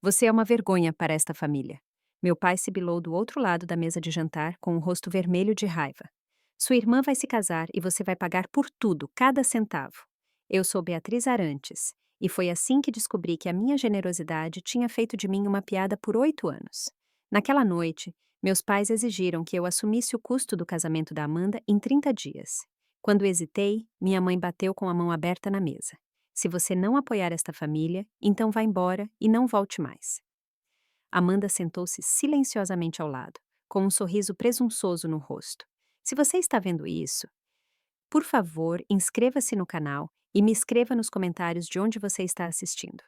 Você é uma vergonha para esta família. Meu pai sibilou do outro lado da mesa de jantar com o rosto vermelho de raiva. Sua irmã vai se casar e você vai pagar por tudo, cada centavo. Eu sou Beatriz Arantes, e foi assim que descobri que a minha generosidade tinha feito de mim uma piada por 8 anos. Naquela noite, meus pais exigiram que eu assumisse o custo do casamento da Amanda em 30 dias. Quando hesitei, minha mãe bateu com a mão aberta na mesa. Se você não apoiar esta família, então vá embora e não volte mais. Amanda sentou-se silenciosamente ao lado, com um sorriso presunçoso no rosto. Se você está vendo isso, por favor, inscreva-se no canal e me escreva nos comentários de onde você está assistindo.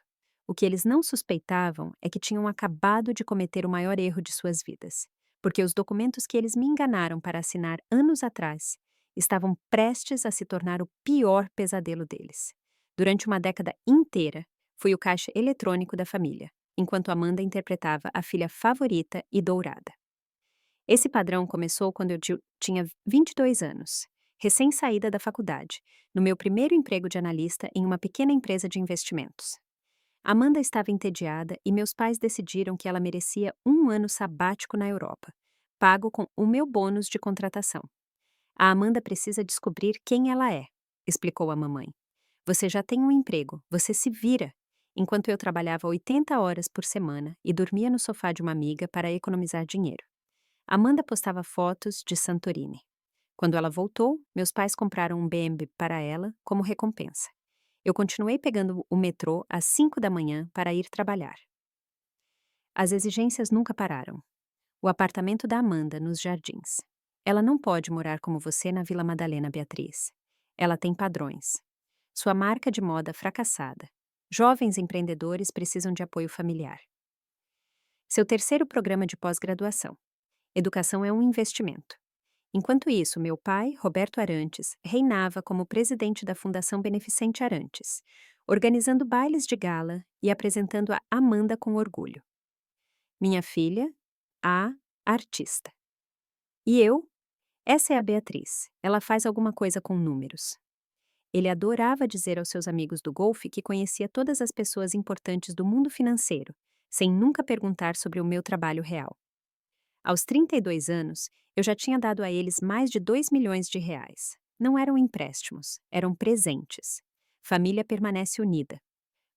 O que eles não suspeitavam é que tinham acabado de cometer o maior erro de suas vidas, porque os documentos que eles me enganaram para assinar anos atrás estavam prestes a se tornar o pior pesadelo deles. Durante uma década inteira, fui o caixa eletrônico da família, enquanto Amanda interpretava a filha favorita e dourada. Esse padrão começou quando eu tinha 22 anos, recém-saída da faculdade, no meu primeiro emprego de analista em uma pequena empresa de investimentos. Amanda estava entediada e meus pais decidiram que ela merecia um ano sabático na Europa, pago com o meu bônus de contratação. A Amanda precisa descobrir quem ela é, explicou a mamãe. Você já tem um emprego, você se vira. Enquanto eu trabalhava 80 horas por semana e dormia no sofá de uma amiga para economizar dinheiro. Amanda postava fotos de Santorini. Quando ela voltou, meus pais compraram um BMW para ela como recompensa. Eu continuei pegando o metrô às 5 da manhã para ir trabalhar. As exigências nunca pararam. O apartamento da Amanda, nos Jardins. Ela não pode morar como você na Vila Madalena, Beatriz. Ela tem padrões. Sua marca de moda fracassada. Jovens empreendedores precisam de apoio familiar. Seu terceiro programa de pós-graduação. Educação é um investimento. Enquanto isso, meu pai, Roberto Arantes, reinava como presidente da Fundação Beneficente Arantes, organizando bailes de gala e apresentando a Amanda com orgulho. Minha filha, a artista. E eu? Essa é a Beatriz. Ela faz alguma coisa com números. Ele adorava dizer aos seus amigos do golfe que conhecia todas as pessoas importantes do mundo financeiro, sem nunca perguntar sobre o meu trabalho real. Aos 32 anos, eu já tinha dado a eles mais de 2 milhões de reais. Não eram empréstimos, eram presentes. Família permanece unida.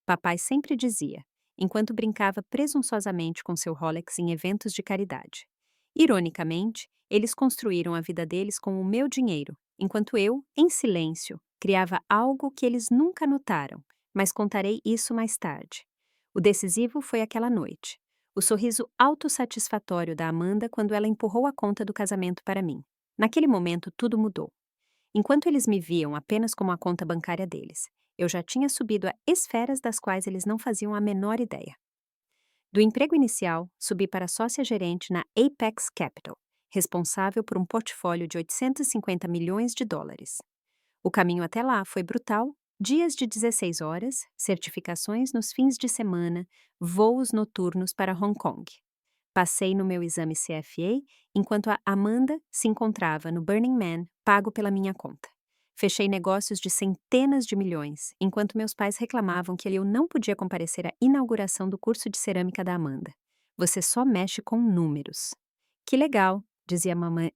Papai sempre dizia, enquanto brincava presunçosamente com seu Rolex em eventos de caridade. Ironicamente, eles construíram a vida deles com o meu dinheiro, enquanto eu, em silêncio, criava algo que eles nunca notaram, mas contarei isso mais tarde. O decisivo foi aquela noite. O sorriso autossatisfatório da Amanda quando ela empurrou a conta do casamento para mim. Naquele momento, tudo mudou. Enquanto eles me viam apenas como a conta bancária deles, eu já tinha subido a esferas das quais eles não faziam a menor ideia. Do emprego inicial, subi para sócia-gerente na Apex Capital, responsável por um portfólio de 850 milhões de dólares. O caminho até lá foi brutal, dias de 16 horas, certificações nos fins de semana, voos noturnos para Hong Kong. Passei no meu exame CFA, enquanto a Amanda se encontrava no Burning Man, pago pela minha conta. Fechei negócios de centenas de milhões, enquanto meus pais reclamavam que eu não podia comparecer à inauguração do curso de cerâmica da Amanda. Você só mexe com números. Que legal, dizia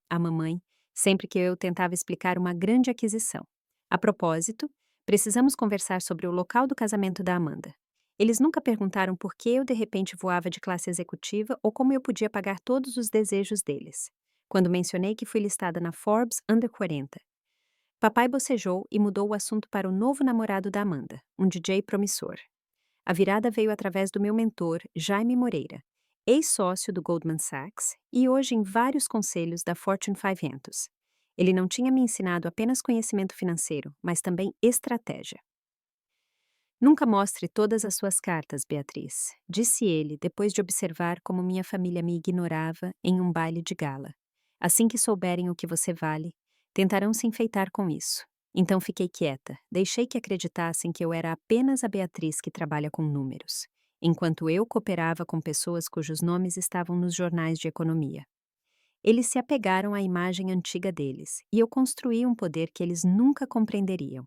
a mamãe, sempre que eu tentava explicar uma grande aquisição. A propósito, precisamos conversar sobre o local do casamento da Amanda. Eles nunca perguntaram por que eu de repente voava de classe executiva ou como eu podia pagar todos os desejos deles. Quando mencionei que fui listada na Forbes Under 40. Papai bocejou e mudou o assunto para o novo namorado da Amanda, um DJ promissor. A virada veio através do meu mentor, Jaime Moreira, ex-sócio do Goldman Sachs e hoje em vários conselhos da Fortune 500. Ele não tinha me ensinado apenas conhecimento financeiro, mas também estratégia. Nunca mostre todas as suas cartas, Beatriz, disse ele depois de observar como minha família me ignorava em um baile de gala. Assim que souberem o que você vale, tentarão se enfeitar com isso. Então fiquei quieta, deixei que acreditassem que eu era apenas a Beatriz que trabalha com números, enquanto eu cooperava com pessoas cujos nomes estavam nos jornais de economia. Eles se apegaram à imagem antiga deles, e eu construí um poder que eles nunca compreenderiam.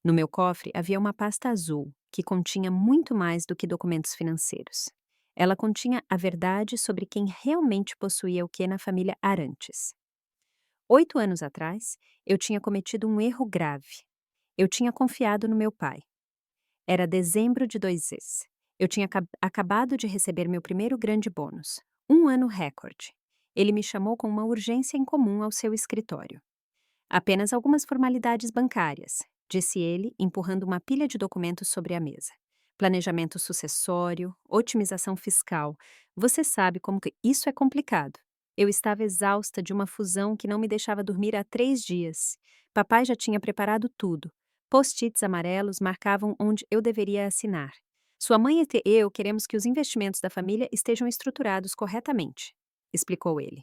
No meu cofre havia uma pasta azul, que continha muito mais do que documentos financeiros. Ela continha a verdade sobre quem realmente possuía o que na família Arantes. 8 anos atrás, eu tinha cometido um erro grave. Eu tinha confiado no meu pai. Era dezembro de 2000. Eu tinha acabado de receber meu primeiro grande bônus. Um ano recorde. Ele me chamou com uma urgência incomum ao seu escritório. Apenas algumas formalidades bancárias, disse ele, empurrando uma pilha de documentos sobre a mesa. Planejamento sucessório, otimização fiscal. Você sabe como que isso é complicado. Eu estava exausta de uma fusão que não me deixava dormir há 3 dias. Papai já tinha preparado tudo. Post-its amarelos marcavam onde eu deveria assinar. Sua mãe e eu queremos que os investimentos da família estejam estruturados corretamente, explicou ele.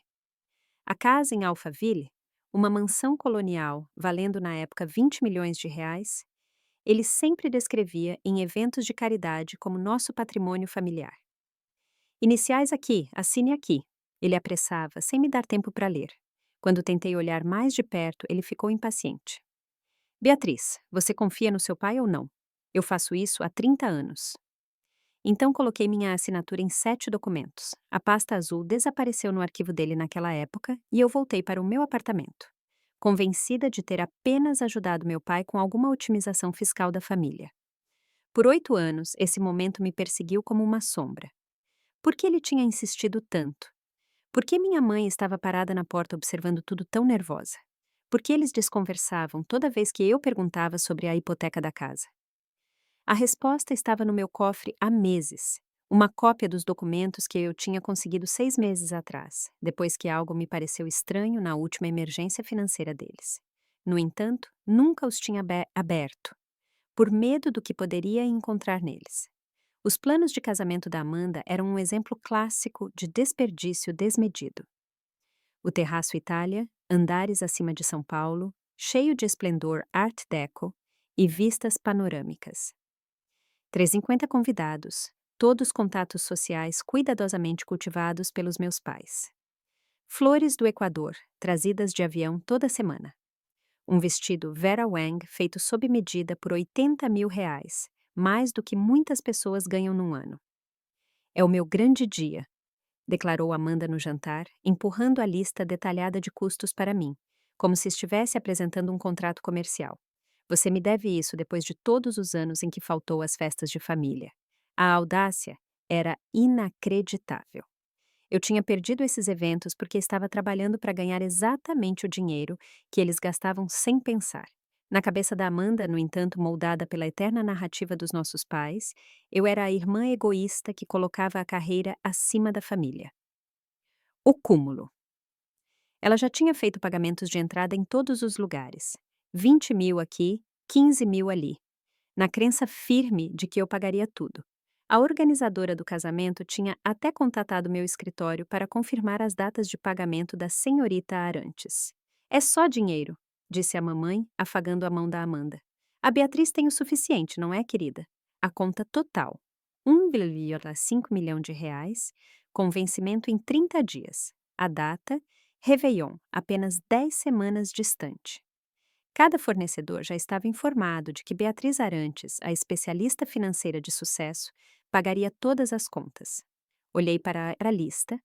A casa em Alphaville, uma mansão colonial valendo na época 20 milhões de reais, ele sempre descrevia em eventos de caridade como nosso patrimônio familiar. Iniciais aqui, assine aqui. Ele apressava, sem me dar tempo para ler. Quando tentei olhar mais de perto, ele ficou impaciente. Beatriz, você confia no seu pai ou não? Eu faço isso há 30 anos. Então coloquei minha assinatura em 7 documentos. A pasta azul desapareceu no arquivo dele naquela época e eu voltei para o meu apartamento, convencida de ter apenas ajudado meu pai com alguma otimização fiscal da família. Por 8 anos, esse momento me perseguiu como uma sombra. Por que ele tinha insistido tanto? Por que minha mãe estava parada na porta observando tudo tão nervosa? Por que eles desconversavam toda vez que eu perguntava sobre a hipoteca da casa? A resposta estava no meu cofre há meses. Uma cópia dos documentos que eu tinha conseguido 6 meses atrás, depois que algo me pareceu estranho na última emergência financeira deles. No entanto, nunca os tinha aberto, por medo do que poderia encontrar neles. Os planos de casamento da Amanda eram um exemplo clássico de desperdício desmedido. O terraço Itália, andares acima de São Paulo, cheio de esplendor Art Deco e vistas panorâmicas. 350 convidados, todos contatos sociais cuidadosamente cultivados pelos meus pais. Flores do Equador, trazidas de avião toda semana. Um vestido Vera Wang feito sob medida por 80 mil reais, mais do que muitas pessoas ganham num ano. É o meu grande dia, declarou Amanda no jantar, empurrando a lista detalhada de custos para mim, como se estivesse apresentando um contrato comercial. Você me deve isso depois de todos os anos em que faltou às festas de família. A audácia era inacreditável. Eu tinha perdido esses eventos porque estava trabalhando para ganhar exatamente o dinheiro que eles gastavam sem pensar. Na cabeça da Amanda, no entanto, moldada pela eterna narrativa dos nossos pais, eu era a irmã egoísta que colocava a carreira acima da família. O cúmulo. Ela já tinha feito pagamentos de entrada em todos os lugares. 20 mil aqui, 15 mil ali. Na crença firme de que eu pagaria tudo. A organizadora do casamento tinha até contatado meu escritório para confirmar as datas de pagamento da senhorita Arantes. É só dinheiro, disse a mamãe, afagando a mão da Amanda. A Beatriz tem o suficiente, não é, querida? A conta total. 1,5 milhão de reais, com vencimento em 30 dias. A data, Réveillon, apenas 10 semanas distante. Cada fornecedor já estava informado de que Beatriz Arantes, a especialista financeira de sucesso, pagaria todas as contas. Olhei para a lista,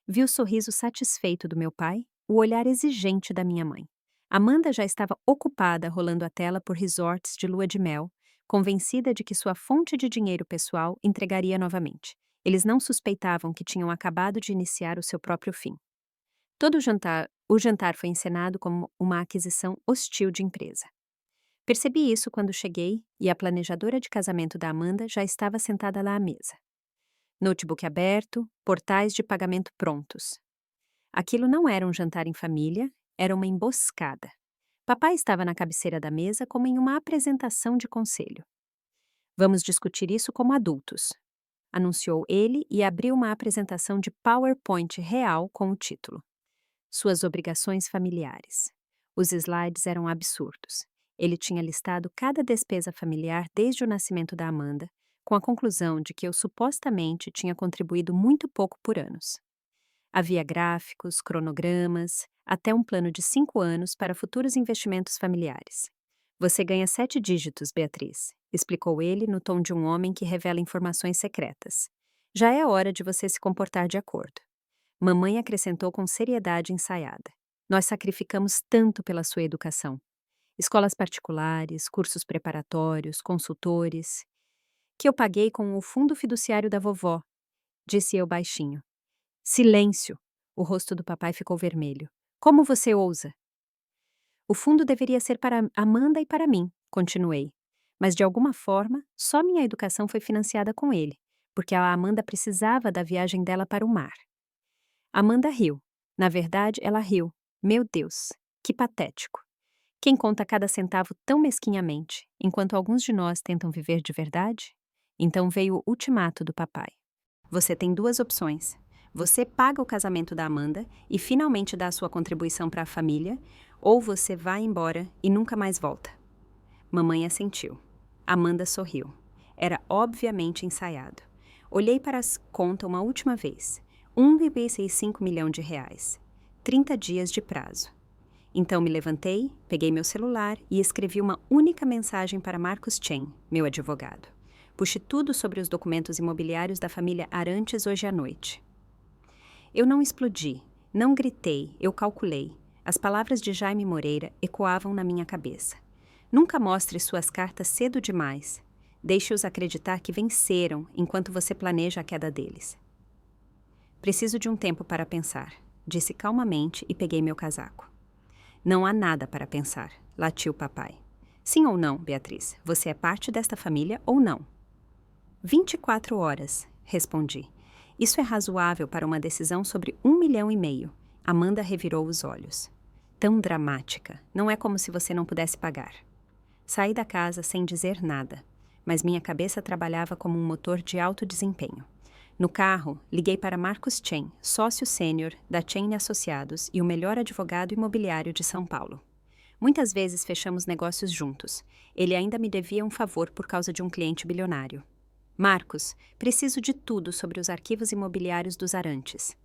vi o sorriso satisfeito do meu pai, o olhar exigente da minha mãe. Amanda já estava ocupada rolando a tela por resorts de lua de mel, convencida de que sua fonte de dinheiro pessoal entregaria novamente. Eles não suspeitavam que tinham acabado de iniciar o seu próprio fim. O jantar foi encenado como uma aquisição hostil de empresa. Percebi isso quando cheguei e a planejadora de casamento da Amanda já estava sentada lá à mesa. Notebook aberto, portais de pagamento prontos. Aquilo não era um jantar em família, era uma emboscada. Papai estava na cabeceira da mesa como em uma apresentação de conselho. Vamos discutir isso como adultos, anunciou ele e abriu uma apresentação de PowerPoint real com o título. Suas obrigações familiares. Os slides eram absurdos. Ele tinha listado cada despesa familiar desde o nascimento da Amanda, com a conclusão de que eu supostamente tinha contribuído muito pouco por anos. Havia gráficos, cronogramas, até um plano de 5 anos para futuros investimentos familiares. Você ganha 7 dígitos, Beatriz, explicou ele no tom de um homem que revela informações secretas. Já é hora de você se comportar de acordo. Mamãe acrescentou com seriedade ensaiada. Nós sacrificamos tanto pela sua educação. Escolas particulares, cursos preparatórios, consultores, que eu paguei com o fundo fiduciário da vovó, disse eu baixinho. Silêncio! O rosto do papai ficou vermelho. Como você ousa? O fundo deveria ser para Amanda e para mim, continuei. Mas de alguma forma, só minha educação foi financiada com ele, porque a Amanda precisava da viagem dela para o mar. Amanda riu. Na verdade, ela riu. Meu Deus, que patético. Quem conta cada centavo tão mesquinhamente, enquanto alguns de nós tentam viver de verdade? Então veio o ultimato do papai. Você tem duas opções. Você paga o casamento da Amanda e finalmente dá a sua contribuição para a família, ou você vai embora e nunca mais volta. Mamãe assentiu. Amanda sorriu. Era obviamente ensaiado. Olhei para a conta uma última vez. 1,65 milhão de reais. 30 dias de prazo. Então me levantei, peguei meu celular e escrevi uma única mensagem para Marcos Chen, meu advogado. Puxe tudo sobre os documentos imobiliários da família Arantes hoje à noite. Eu não explodi, não gritei, eu calculei. As palavras de Jaime Moreira ecoavam na minha cabeça. Nunca mostre suas cartas cedo demais. Deixe-os acreditar que venceram enquanto você planeja a queda deles. Preciso de um tempo para pensar, disse calmamente e peguei meu casaco. Não há nada para pensar, latiu papai. Sim ou não, Beatriz, você é parte desta família ou não? 24 horas, respondi. Isso é razoável para uma decisão sobre 1,5 milhão. Amanda revirou os olhos. Tão dramática, não é como se você não pudesse pagar. Saí da casa sem dizer nada, mas minha cabeça trabalhava como um motor de alto desempenho. No carro, liguei para Marcos Chen, sócio sênior da Chen Associados e o melhor advogado imobiliário de São Paulo. Muitas vezes fechamos negócios juntos. Ele ainda me devia um favor por causa de um cliente bilionário. Marcos, preciso de tudo sobre os arquivos imobiliários dos Arantes.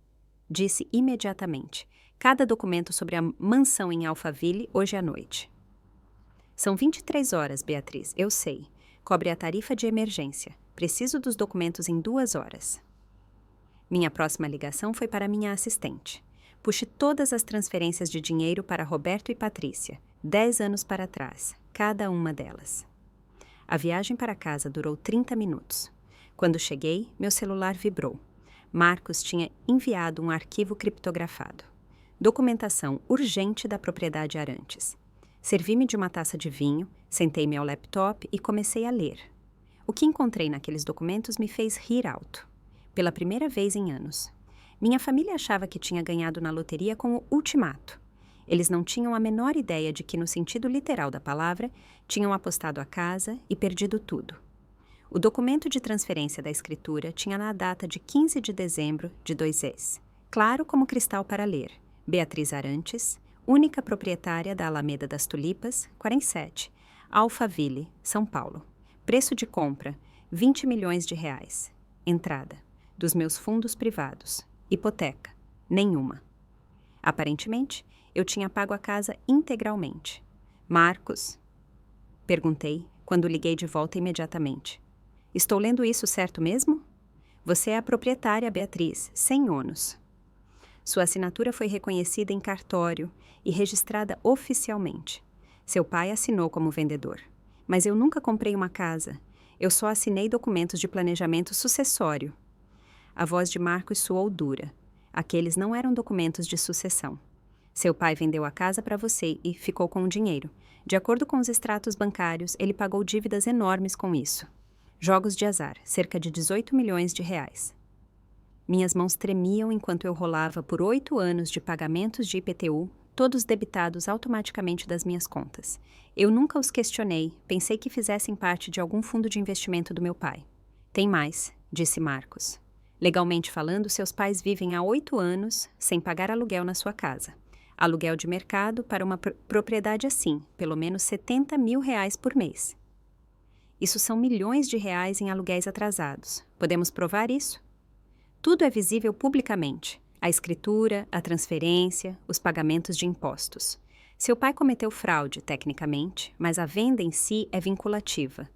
Disse imediatamente. Cada documento sobre a mansão em Alphaville hoje à noite. São 23 horas, Beatriz, eu sei. Cobre a tarifa de emergência. Preciso dos documentos em 2 horas. Minha próxima ligação foi para minha assistente. Puxe todas as transferências de dinheiro para Roberto e Patrícia, 10 anos para trás, cada uma delas. A viagem para casa durou 30 minutos. Quando cheguei, meu celular vibrou. Marcos tinha enviado um arquivo criptografado. Documentação urgente da propriedade Arantes. Servi-me de uma taça de vinho, sentei-me ao laptop e comecei a ler. O que encontrei naqueles documentos me fez rir alto. Pela primeira vez em anos. Minha família achava que tinha ganhado na loteria com o ultimato. Eles não tinham a menor ideia de que, no sentido literal da palavra, tinham apostado a casa e perdido tudo. O documento de transferência da escritura tinha na data de 15 de dezembro de 2000. Claro como cristal para ler. Beatriz Arantes, única proprietária da Alameda das Tulipas, 47, Alphaville, São Paulo. Preço de compra, 20 milhões de reais. Entrada, dos meus fundos privados. Hipoteca, nenhuma. Aparentemente, eu tinha pago a casa integralmente. Marcos? Perguntei, quando liguei de volta imediatamente. Estou lendo isso certo mesmo? Você é a proprietária, Beatriz, sem ônus. Sua assinatura foi reconhecida em cartório e registrada oficialmente. Seu pai assinou como vendedor. Mas eu nunca comprei uma casa. Eu só assinei documentos de planejamento sucessório. A voz de Marcos soou dura. Aqueles não eram documentos de sucessão. Seu pai vendeu a casa para você e ficou com o dinheiro. De acordo com os extratos bancários, ele pagou dívidas enormes com isso. Jogos de azar, cerca de 18 milhões de reais. Minhas mãos tremiam enquanto eu rolava por 8 anos de pagamentos de IPTU, todos debitados automaticamente das minhas contas. Eu nunca os questionei, pensei que fizessem parte de algum fundo de investimento do meu pai. Tem mais, disse Marcos. Legalmente falando, seus pais vivem há 8 anos sem pagar aluguel na sua casa. Aluguel de mercado para uma propriedade assim, pelo menos 70 mil reais por mês. Isso são milhões de reais em aluguéis atrasados. Podemos provar isso? Tudo é visível publicamente. A escritura, a transferência, os pagamentos de impostos. Seu pai cometeu fraude, tecnicamente, mas a venda em si é vinculativa.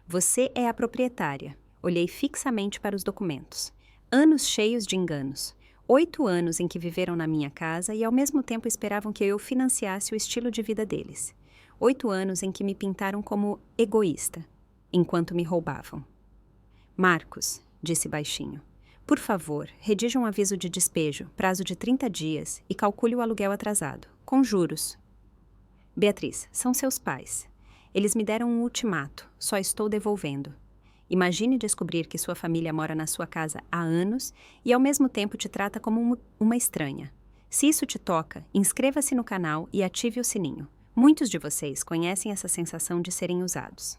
Você é a proprietária. Olhei fixamente para os documentos. Anos cheios de enganos. 8 anos em que viveram na minha casa e ao mesmo tempo esperavam que eu financiasse o estilo de vida deles. 8 anos em que me pintaram como egoísta, enquanto me roubavam. Marcos, disse baixinho, por favor, redija um aviso de despejo, prazo de 30 dias, e calcule o aluguel atrasado, com juros. Beatriz, são seus pais. Eles me deram um ultimato, só estou devolvendo. Imagine descobrir que sua família mora na sua casa há anos e ao mesmo tempo te trata como uma estranha. Se isso te toca, inscreva-se no canal e ative o sininho. Muitos de vocês conhecem essa sensação de serem usados.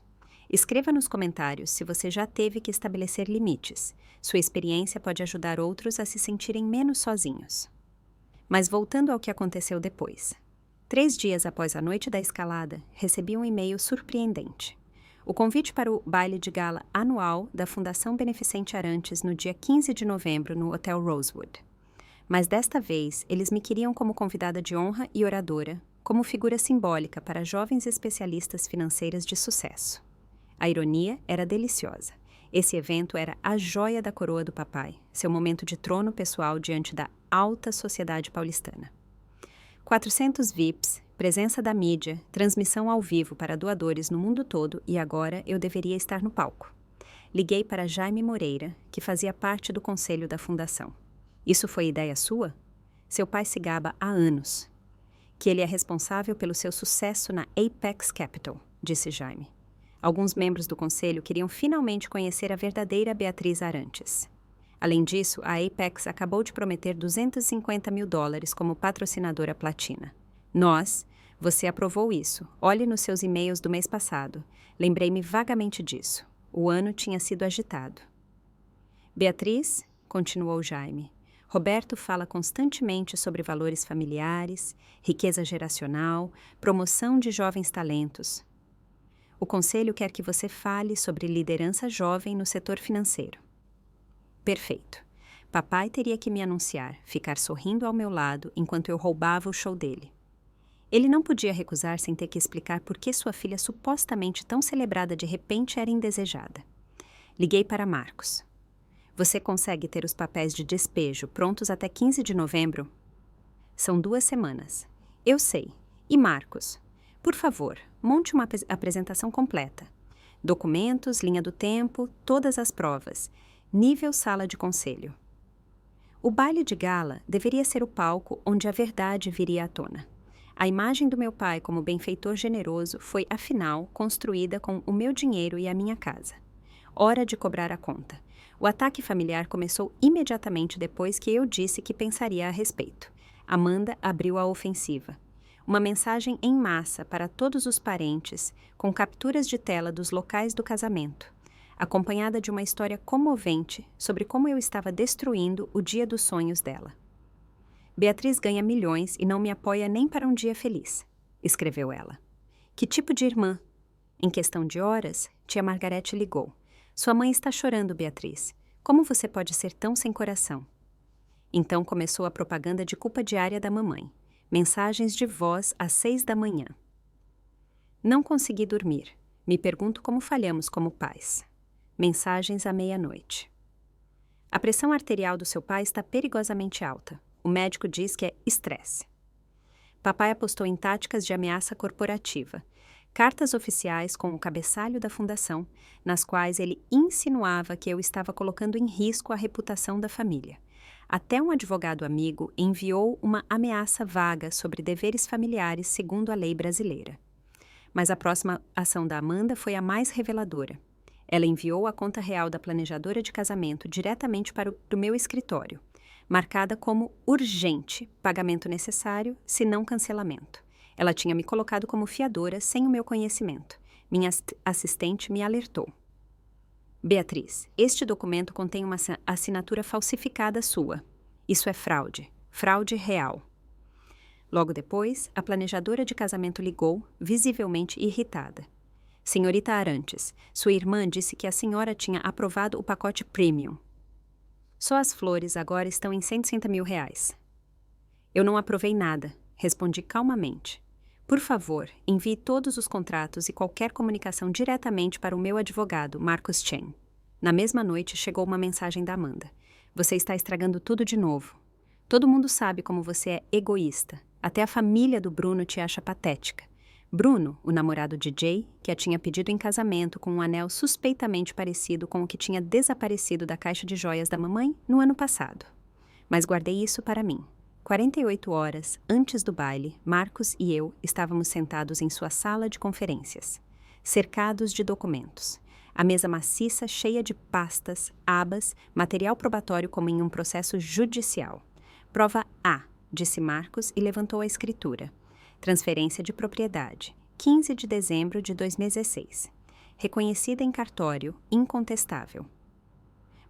Escreva nos comentários se você já teve que estabelecer limites. Sua experiência pode ajudar outros a se sentirem menos sozinhos. Mas voltando ao que aconteceu depois. 3 dias após a noite da escalada, recebi um e-mail surpreendente. O convite para o baile de gala anual da Fundação Beneficente Arantes no dia 15 de novembro no Hotel Rosewood. Mas desta vez, eles me queriam como convidada de honra e oradora, como figura simbólica para jovens especialistas financeiras de sucesso. A ironia era deliciosa. Esse evento era a joia da coroa do papai, seu momento de trono pessoal diante da alta sociedade paulistana. 400 VIPs, presença da mídia, transmissão ao vivo para doadores no mundo todo e agora eu deveria estar no palco. Liguei para Jaime Moreira, que fazia parte do conselho da fundação. Isso foi ideia sua? Seu pai se gaba há anos. Que ele é responsável pelo seu sucesso na Apex Capital, disse Jaime. Alguns membros do conselho queriam finalmente conhecer a verdadeira Beatriz Arantes. Além disso, a Apex acabou de prometer $250 mil como patrocinadora platina. Você aprovou isso. Olhe nos seus e-mails do mês passado. Lembrei-me vagamente disso. O ano tinha sido agitado. Beatriz, continuou Jaime, Roberto fala constantemente sobre valores familiares, riqueza geracional, promoção de jovens talentos. O conselho quer que você fale sobre liderança jovem no setor financeiro. Perfeito. Papai teria que me anunciar, ficar sorrindo ao meu lado enquanto eu roubava o show dele. Ele não podia recusar sem ter que explicar por que sua filha supostamente tão celebrada de repente era indesejada. Liguei para Marcos. Você consegue ter os papéis de despejo prontos até 15 de novembro? São 2 semanas. Eu sei. E Marcos? Por favor, monte uma apresentação completa. Documentos, linha do tempo, todas as provas. Nível sala de conselho. O baile de gala deveria ser o palco onde a verdade viria à tona. A imagem do meu pai como benfeitor generoso foi, afinal, construída com o meu dinheiro e a minha casa. Hora de cobrar a conta. O ataque familiar começou imediatamente depois que eu disse que pensaria a respeito. Amanda abriu a ofensiva. Uma mensagem em massa para todos os parentes, com capturas de tela dos locais do casamento, acompanhada de uma história comovente sobre como eu estava destruindo o dia dos sonhos dela. Beatriz ganha milhões e não me apoia nem para um dia feliz, escreveu ela. Que tipo de irmã? Em questão de horas, tia Margarete ligou. Sua mãe está chorando, Beatriz. Como você pode ser tão sem coração? Então começou a propaganda de culpa diária da mamãe. Mensagens de voz às 6 da manhã. Não consegui dormir. Me pergunto como falhamos como pais. Mensagens à meia-noite. A pressão arterial do seu pai está perigosamente alta. O médico diz que é estresse. Papai apostou em táticas de ameaça corporativa. Cartas oficiais com o cabeçalho da fundação, nas quais ele insinuava que eu estava colocando em risco a reputação da família. Até um advogado amigo enviou uma ameaça vaga sobre deveres familiares segundo a lei brasileira. Mas a próxima ação da Amanda foi a mais reveladora. Ela enviou a conta real da planejadora de casamento diretamente para o meu escritório, marcada como urgente, pagamento necessário, se não cancelamento. Ela tinha me colocado como fiadora sem o meu conhecimento. Minha assistente me alertou. Beatriz, este documento contém uma assinatura falsificada sua. Isso é fraude. Fraude real. Logo depois, a planejadora de casamento ligou, visivelmente irritada. Senhorita Arantes, sua irmã disse que a senhora tinha aprovado o pacote premium. Só as flores agora estão em R$160 mil. Eu não aprovei nada, respondi calmamente. Por favor, envie todos os contratos e qualquer comunicação diretamente para o meu advogado, Marcos Chen. Na mesma noite chegou uma mensagem da Amanda. Você está estragando tudo de novo. Todo mundo sabe como você é egoísta. Até a família do Bruno te acha patética. Bruno, o namorado de Jay, que a tinha pedido em casamento com um anel suspeitamente parecido com o que tinha desaparecido da caixa de joias da mamãe no ano passado. Mas guardei isso para mim. 48 horas antes do baile, Marcos e eu estávamos sentados em sua sala de conferências, cercados de documentos. A mesa maciça cheia de pastas, abas, material probatório como em um processo judicial. Prova A, disse Marcos e levantou a escritura. Transferência de propriedade, 15 de dezembro de 2016. Reconhecida em cartório, incontestável.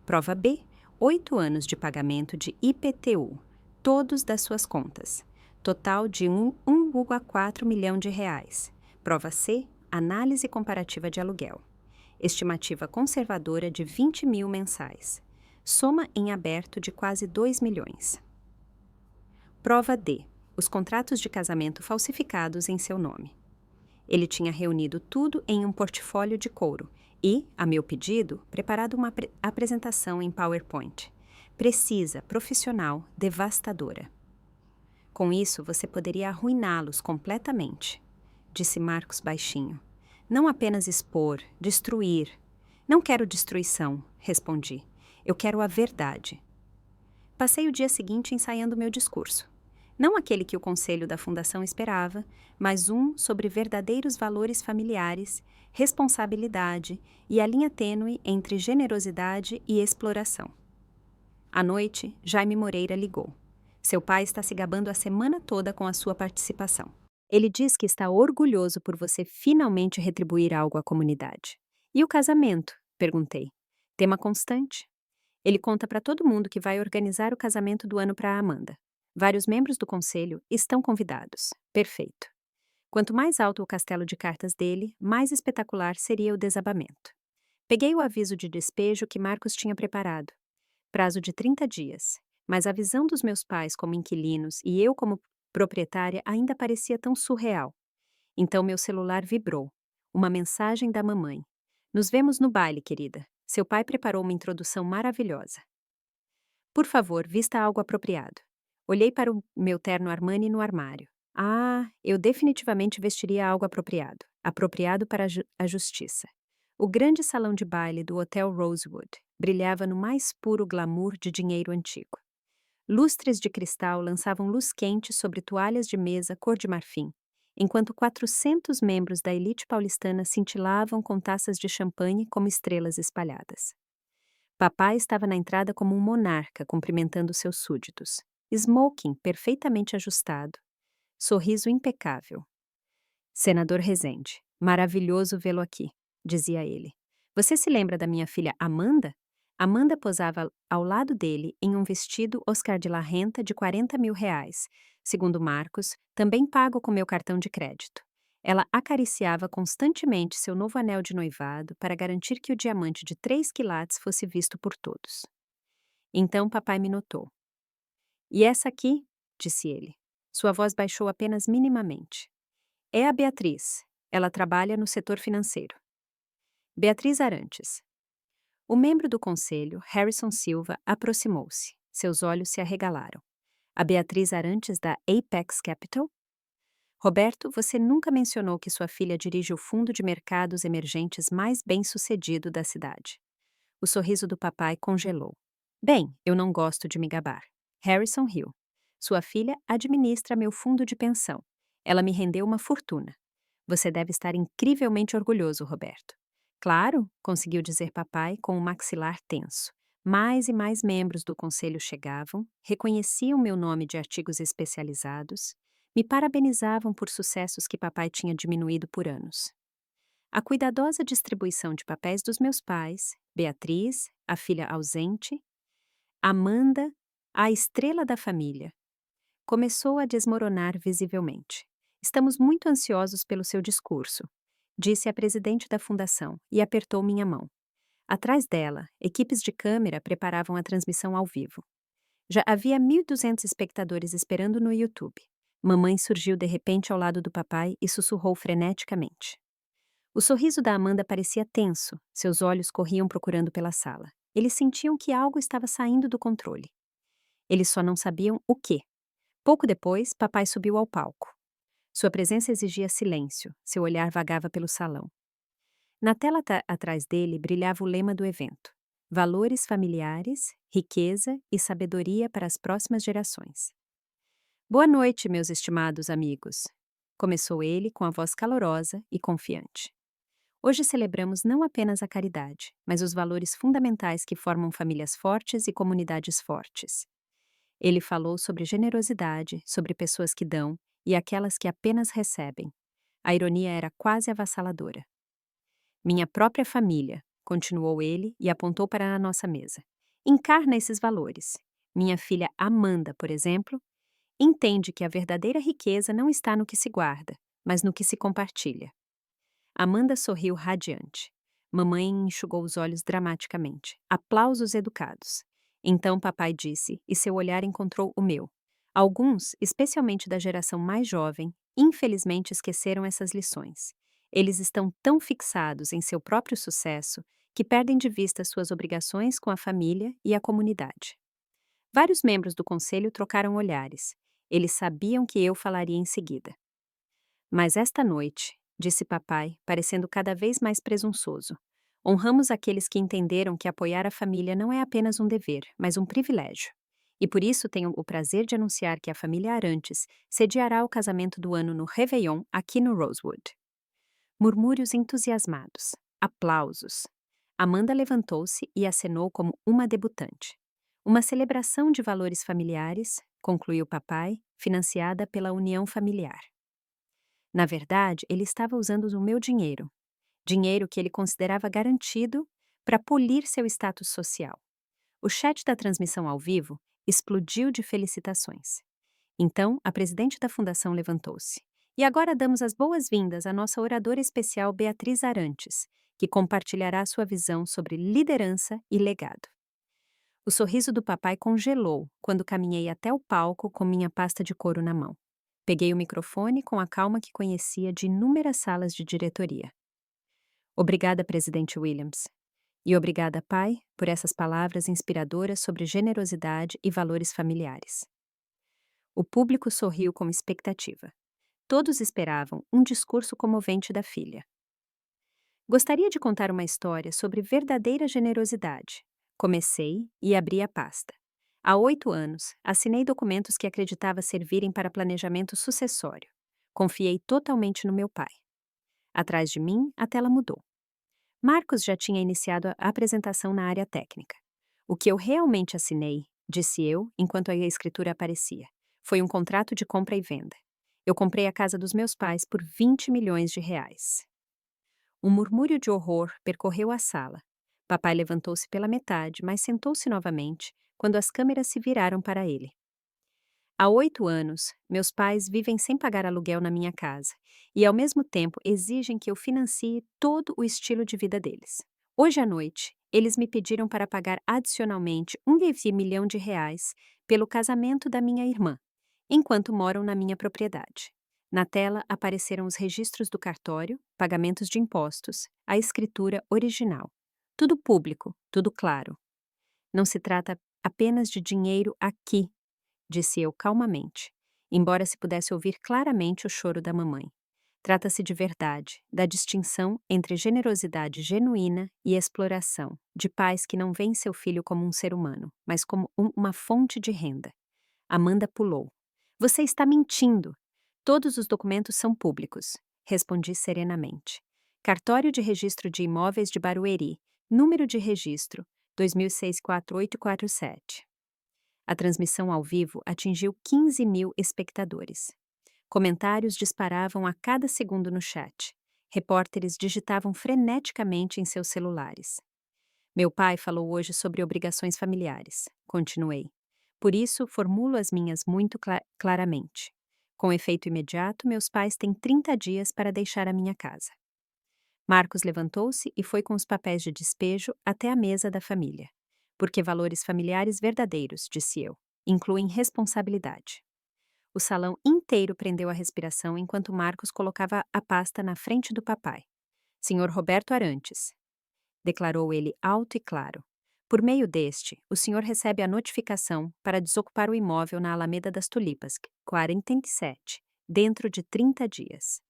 Prova B, 8 anos de pagamento de IPTU, todos das suas contas. Total de 1,4 milhão de reais. Prova C, análise comparativa de aluguel. Estimativa conservadora de 20 mil mensais. Soma em aberto de quase 2 milhões. Prova D, os contratos de casamento falsificados em seu nome. Ele tinha reunido tudo em um portfólio de couro e, a meu pedido, preparado uma apresentação em PowerPoint. Precisa, profissional, devastadora. Com isso, você poderia arruiná-los completamente, disse Marcos baixinho. Não apenas expor, destruir. Não quero destruição, respondi. Eu quero a verdade. Passei o dia seguinte ensaiando meu discurso. Não aquele que o conselho da fundação esperava, mas um sobre verdadeiros valores familiares, responsabilidade e a linha tênue entre generosidade e exploração. À noite, Jaime Moreira ligou. Seu pai está se gabando a semana toda com a sua participação. Ele diz que está orgulhoso por você finalmente retribuir algo à comunidade. E o casamento? Perguntei. Tema constante. Ele conta para todo mundo que vai organizar o casamento do ano para a Amanda. Vários membros do conselho estão convidados. Perfeito. Quanto mais alto o castelo de cartas dele, mais espetacular seria o desabamento. Peguei o aviso de despejo que Marcos tinha preparado. Prazo de 30 dias. Mas a visão dos meus pais como inquilinos e eu como proprietária ainda parecia tão surreal. Então meu celular vibrou. Uma mensagem da mamãe. Nos vemos no baile, querida. Seu pai preparou uma introdução maravilhosa. Por favor, vista algo apropriado. Olhei para o meu terno Armani no armário. Ah, eu definitivamente vestiria algo apropriado. Apropriado para a justiça. O grande salão de baile do Hotel Rosewood brilhava no mais puro glamour de dinheiro antigo. Lustres de cristal lançavam luz quente sobre toalhas de mesa cor de marfim, enquanto 400 membros da elite paulistana cintilavam com taças de champanhe como estrelas espalhadas. Papai estava na entrada como um monarca cumprimentando seus súditos. Smoking perfeitamente ajustado. Sorriso impecável. Senador Rezende, maravilhoso vê-lo aqui, dizia ele. Você se lembra da minha filha Amanda? Amanda posava ao lado dele em um vestido Oscar de la Renta de 40 mil reais, segundo Marcos, também pago com meu cartão de crédito. Ela acariciava constantemente seu novo anel de noivado para garantir que o diamante de 3 quilates fosse visto por todos. Então papai me notou. E essa aqui, disse ele. Sua voz baixou apenas minimamente. É a Beatriz. Ela trabalha no setor financeiro. Beatriz Arantes. O membro do conselho, Harrison Silva, aproximou-se. Seus olhos se arregalaram. A Beatriz Arantes da Apex Capital? Roberto, você nunca mencionou que sua filha dirige o fundo de mercados emergentes mais bem-sucedido da cidade. O sorriso do papai congelou. Bem, eu não gosto de me gabar. Harrison riu. Sua filha administra meu fundo de pensão. Ela me rendeu uma fortuna. Você deve estar incrivelmente orgulhoso, Roberto. Claro, conseguiu dizer papai com o maxilar tenso. Mais e mais membros do conselho chegavam, reconheciam meu nome de artigos especializados, me parabenizavam por sucessos que papai tinha diminuído por anos. A cuidadosa distribuição de papéis dos meus pais, Beatriz, a filha ausente, Amanda, a estrela da família, começou a desmoronar visivelmente. Estamos muito ansiosos pelo seu discurso, disse a presidente da fundação e apertou minha mão. Atrás dela, equipes de câmera preparavam a transmissão ao vivo. Já havia 1.200 espectadores esperando no YouTube. Mamãe surgiu de repente ao lado do papai e sussurrou freneticamente. O sorriso da Amanda parecia tenso, seus olhos corriam procurando pela sala. Eles sentiam que algo estava saindo do controle. Eles só não sabiam o quê. Pouco depois, papai subiu ao palco. Sua presença exigia silêncio, seu olhar vagava pelo salão. Na tela atrás dele brilhava o lema do evento: Valores familiares, riqueza e sabedoria para as próximas gerações. Boa noite, meus estimados amigos. Começou ele com a voz calorosa e confiante. Hoje celebramos não apenas a caridade, mas os valores fundamentais que formam famílias fortes e comunidades fortes. Ele falou sobre generosidade, sobre pessoas que dão e aquelas que apenas recebem. A ironia era quase avassaladora. Minha própria família, continuou ele e apontou para a nossa mesa, encarna esses valores. Minha filha Amanda, por exemplo, entende que a verdadeira riqueza não está no que se guarda, mas no que se compartilha. Amanda sorriu radiante. Mamãe enxugou os olhos dramaticamente. Aplausos educados. Então papai disse, e seu olhar encontrou o meu. Alguns, especialmente da geração mais jovem, infelizmente esqueceram essas lições. Eles estão tão fixados em seu próprio sucesso que perdem de vista suas obrigações com a família e a comunidade. Vários membros do conselho trocaram olhares. Eles sabiam que eu falaria em seguida. Mas esta noite, disse papai, parecendo cada vez mais presunçoso, honramos aqueles que entenderam que apoiar a família não é apenas um dever, mas um privilégio. E por isso tenho o prazer de anunciar que a família Arantes sediará o casamento do ano no Réveillon aqui no Rosewood. Murmúrios entusiasmados. Aplausos. Amanda levantou-se e acenou como uma debutante. Uma celebração de valores familiares, concluiu papai, financiada pela União Familiar. Na verdade, ele estava usando o meu dinheiro. Dinheiro que ele considerava garantido para polir seu status social. O chat da transmissão ao vivo explodiu de felicitações. Então, a presidente da fundação levantou-se. E agora damos as boas-vindas à nossa oradora especial Beatriz Arantes, que compartilhará sua visão sobre liderança e legado. O sorriso do papai congelou quando caminhei até o palco com minha pasta de couro na mão. Peguei o microfone com a calma que conhecia de inúmeras salas de diretoria. Obrigada, presidente Williams. E obrigada, pai, por essas palavras inspiradoras sobre generosidade e valores familiares. O público sorriu com expectativa. Todos esperavam um discurso comovente da filha. Gostaria de contar uma história sobre verdadeira generosidade. Comecei e abri a pasta. Há 8 anos, assinei documentos que acreditava servirem para planejamento sucessório. Confiei totalmente no meu pai. Atrás de mim, a tela mudou. Marcos já tinha iniciado a apresentação na área técnica. O que eu realmente assinei, disse eu, enquanto a escritura aparecia, foi um contrato de compra e venda. Eu comprei a casa dos meus pais por 20 milhões de reais. Um murmúrio de horror percorreu a sala. Papai levantou-se pela metade, mas sentou-se novamente quando as câmeras se viraram para ele. Há 8 anos, meus pais vivem sem pagar aluguel na minha casa e, ao mesmo tempo, exigem que eu financie todo o estilo de vida deles. Hoje à noite, eles me pediram para pagar adicionalmente 1,5 milhão de reais pelo casamento da minha irmã, enquanto moram na minha propriedade. Na tela apareceram os registros do cartório, pagamentos de impostos, a escritura original. Tudo público, tudo claro. Não se trata apenas de dinheiro aqui, disse eu calmamente, embora se pudesse ouvir claramente o choro da mamãe. Trata-se de verdade, da distinção entre generosidade genuína e exploração, de pais que não veem seu filho como um ser humano, mas como uma fonte de renda. Amanda pulou. Você está mentindo. Todos os documentos são públicos, respondi serenamente. Cartório de Registro de Imóveis de Barueri, número de registro 2006-4847. A transmissão ao vivo atingiu 15 mil espectadores. Comentários disparavam a cada segundo no chat. Repórteres digitavam freneticamente em seus celulares. Meu pai falou hoje sobre obrigações familiares. Continuei. Por isso, formulo as minhas muito claramente. Com efeito imediato, meus pais têm 30 dias para deixar a minha casa. Marcos levantou-se e foi com os papéis de despejo até a mesa da família. Porque valores familiares verdadeiros, disse eu, incluem responsabilidade. O salão inteiro prendeu a respiração enquanto Marcos colocava a pasta na frente do papai. Senhor Roberto Arantes, declarou ele alto e claro. Por meio deste, o senhor recebe a notificação para desocupar o imóvel na Alameda das Tulipas, 47, dentro de 30 dias.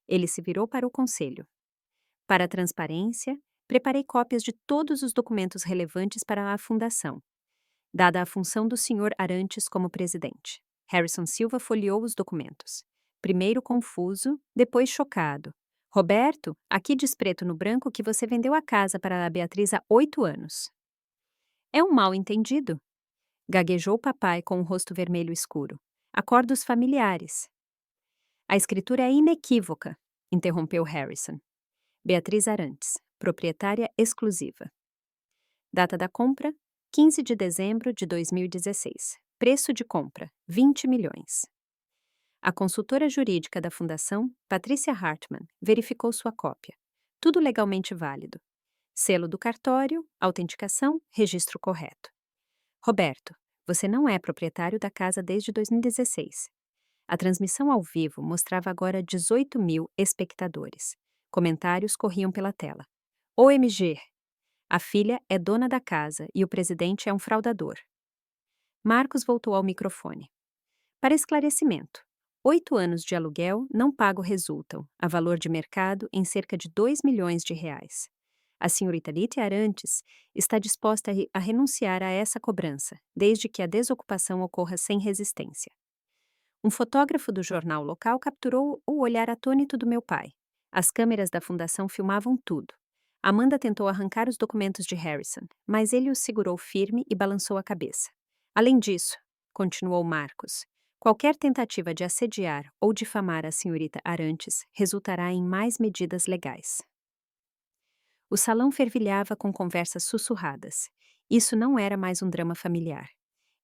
Ele se virou para o conselho. Para a transparência, preparei cópias de todos os documentos relevantes para a fundação, dada a função do Sr. Arantes como presidente. Harrison Silva folheou os documentos. Primeiro confuso, depois chocado. Roberto, aqui diz preto no branco que você vendeu a casa para a Beatriz há 8 anos. É um mal-entendido, gaguejou papai com o rosto vermelho escuro. Acordos familiares. A escritura é inequívoca, interrompeu Harrison. Beatriz Arantes, proprietária exclusiva. Data da compra, 15 de dezembro de 2016. Preço de compra, 20 milhões. A consultora jurídica da Fundação, Patrícia Hartmann, verificou sua cópia. Tudo legalmente válido. Selo do cartório, autenticação, registro correto. Roberto, você não é proprietário da casa desde 2016. A transmissão ao vivo mostrava agora 18 mil espectadores. Comentários corriam pela tela. OMG! A filha é dona da casa e o presidente é um fraudador. Marcos voltou ao microfone. Para esclarecimento, 8 anos de aluguel não pago resultam, a valor de mercado, em cerca de 2 milhões de reais. A senhorita Lítia Arantes está disposta a renunciar a essa cobrança, desde que a desocupação ocorra sem resistência. Um fotógrafo do jornal local capturou o olhar atônito do meu pai. As câmeras da fundação filmavam tudo. Amanda tentou arrancar os documentos de Harrison, mas ele os segurou firme e balançou a cabeça. Além disso, continuou Marcos, qualquer tentativa de assediar ou difamar a senhorita Arantes resultará em mais medidas legais. O salão fervilhava com conversas sussurradas. Isso não era mais um drama familiar.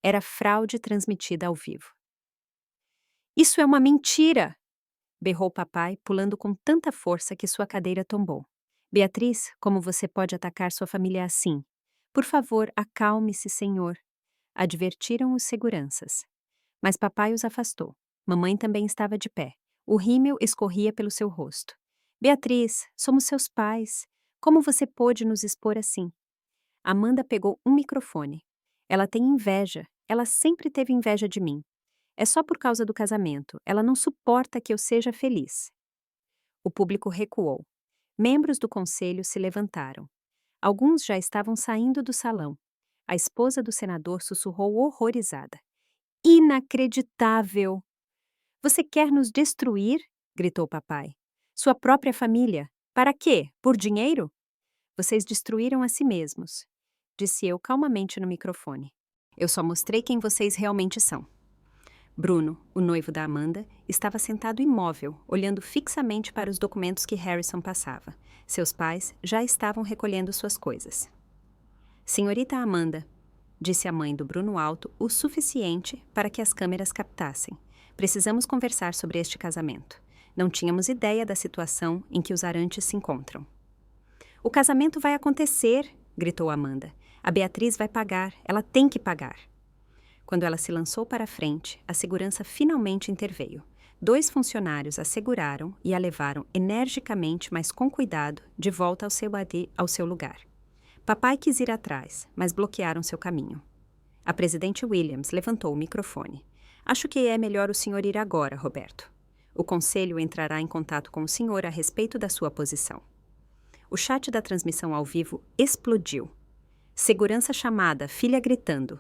Era fraude transmitida ao vivo. Isso é uma mentira! Berrou papai, pulando com tanta força que sua cadeira tombou. Beatriz, como você pode atacar sua família assim? Por favor, acalme-se, senhor. Advertiram os seguranças. Mas papai os afastou. Mamãe também estava de pé. O rímel escorria pelo seu rosto. Beatriz, somos seus pais. Como você pôde nos expor assim? Amanda pegou um microfone. Ela tem inveja. Ela sempre teve inveja de mim. É só por causa do casamento. Ela não suporta que eu seja feliz. O público recuou. Membros do conselho se levantaram. Alguns já estavam saindo do salão. A esposa do senador sussurrou horrorizada. Inacreditável! Você quer nos destruir? Gritou papai. Sua própria família. Para quê? Por dinheiro? Vocês destruíram a si mesmos, disse eu calmamente no microfone. Eu só mostrei quem vocês realmente são. Bruno, o noivo da Amanda, estava sentado imóvel, olhando fixamente para os documentos que Harrison passava. Seus pais já estavam recolhendo suas coisas. Senhorita Amanda, disse a mãe do Bruno alto o suficiente para que as câmeras captassem. Precisamos conversar sobre este casamento. Não tínhamos ideia da situação em que os Arantes se encontram. O casamento vai acontecer, gritou Amanda. A Beatriz vai pagar, ela tem que pagar. Quando ela se lançou para a frente, a segurança finalmente interveio. 2 funcionários a seguraram e a levaram energicamente, mas com cuidado, de volta ao seu lugar. Papai quis ir atrás, mas bloquearam seu caminho. A presidente Williams levantou o microfone. Acho que é melhor o senhor ir agora, Roberto. O conselho entrará em contato com o senhor a respeito da sua posição. O chat da transmissão ao vivo explodiu. Segurança chamada, filha gritando.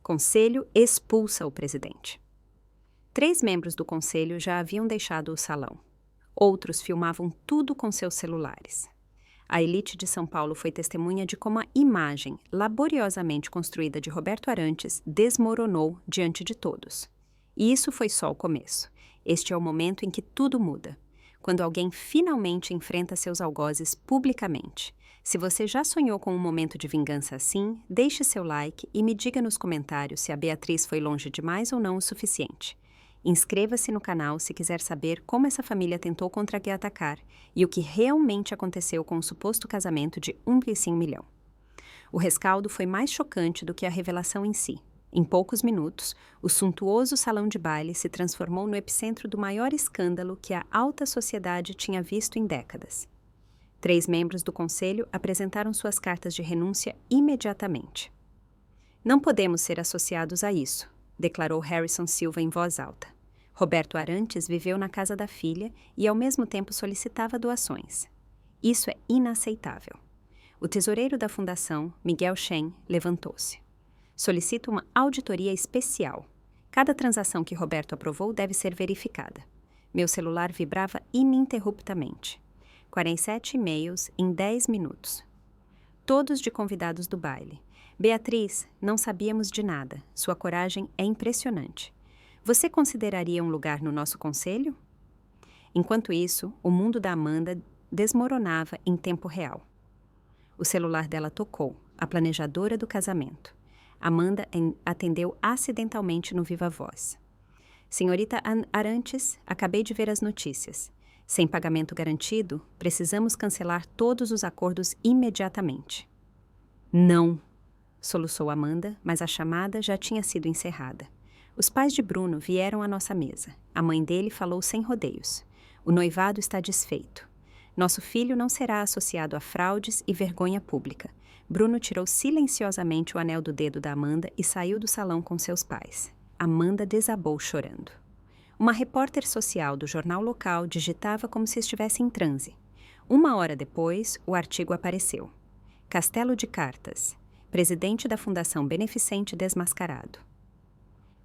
Conselho expulsa o presidente. 3 membros do conselho já haviam deixado o salão. Outros filmavam tudo com seus celulares. A elite de São Paulo foi testemunha de como a imagem, laboriosamente construída de Roberto Arantes, desmoronou diante de todos. E isso foi só o começo. Este é o momento em que tudo muda. Quando alguém finalmente enfrenta seus algozes publicamente. Se você já sonhou com um momento de vingança assim, deixe seu like e me diga nos comentários se a Beatriz foi longe demais ou não o suficiente. Inscreva-se no canal se quiser saber como essa família tentou contra-atacar e o que realmente aconteceu com o suposto casamento de 1,5 milhão. O rescaldo foi mais chocante do que a revelação em si. Em poucos minutos, o suntuoso salão de baile se transformou no epicentro do maior escândalo que a alta sociedade tinha visto em décadas. 3 membros do conselho apresentaram suas cartas de renúncia imediatamente. Não podemos ser associados a isso, declarou Harrison Silva em voz alta. Roberto Arantes viveu na casa da filha e ao mesmo tempo solicitava doações. Isso é inaceitável. O tesoureiro da fundação, Miguel Shen, levantou-se. Solicito uma auditoria especial. Cada transação que Roberto aprovou deve ser verificada. Meu celular vibrava ininterruptamente. 47 e-mails em 10 minutos. Todos de convidados do baile. Beatriz, não sabíamos de nada. Sua coragem é impressionante. Você consideraria um lugar no nosso conselho? Enquanto isso, o mundo da Amanda desmoronava em tempo real. O celular dela tocou, a planejadora do casamento. Amanda atendeu acidentalmente no viva voz. Senhorita Arantes, acabei de ver as notícias. Sem pagamento garantido, precisamos cancelar todos os acordos imediatamente. Não, soluçou Amanda, mas a chamada já tinha sido encerrada. Os pais de Bruno vieram à nossa mesa. A mãe dele falou sem rodeios. O noivado está desfeito. Nosso filho não será associado a fraudes e vergonha pública. Bruno tirou silenciosamente o anel do dedo da Amanda e saiu do salão com seus pais. Amanda desabou chorando. Uma repórter social do jornal local digitava como se estivesse em transe. 1 hora depois, o artigo apareceu. Castelo de Cartas. Presidente da Fundação Beneficente desmascarado.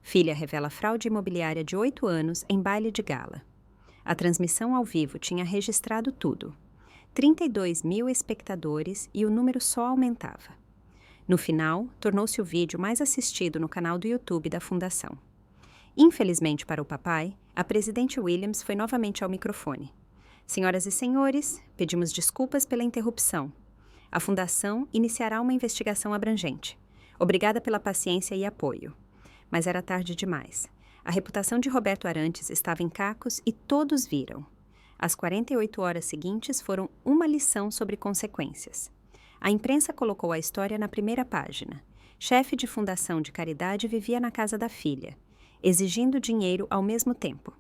Filha revela fraude imobiliária de 8 anos em baile de gala. A transmissão ao vivo tinha registrado tudo. 32 mil espectadores e o número só aumentava. No final, tornou-se o vídeo mais assistido no canal do YouTube da Fundação. Infelizmente para o papai, a presidente Williams foi novamente ao microfone. Senhoras e senhores, pedimos desculpas pela interrupção. A Fundação iniciará uma investigação abrangente. Obrigada pela paciência e apoio. Mas era tarde demais. A reputação de Roberto Arantes estava em cacos e todos viram. As 48 horas seguintes foram uma lição sobre consequências. A imprensa colocou a história na primeira página. Chefe de fundação de caridade vivia na casa da filha, exigindo dinheiro ao mesmo tempo.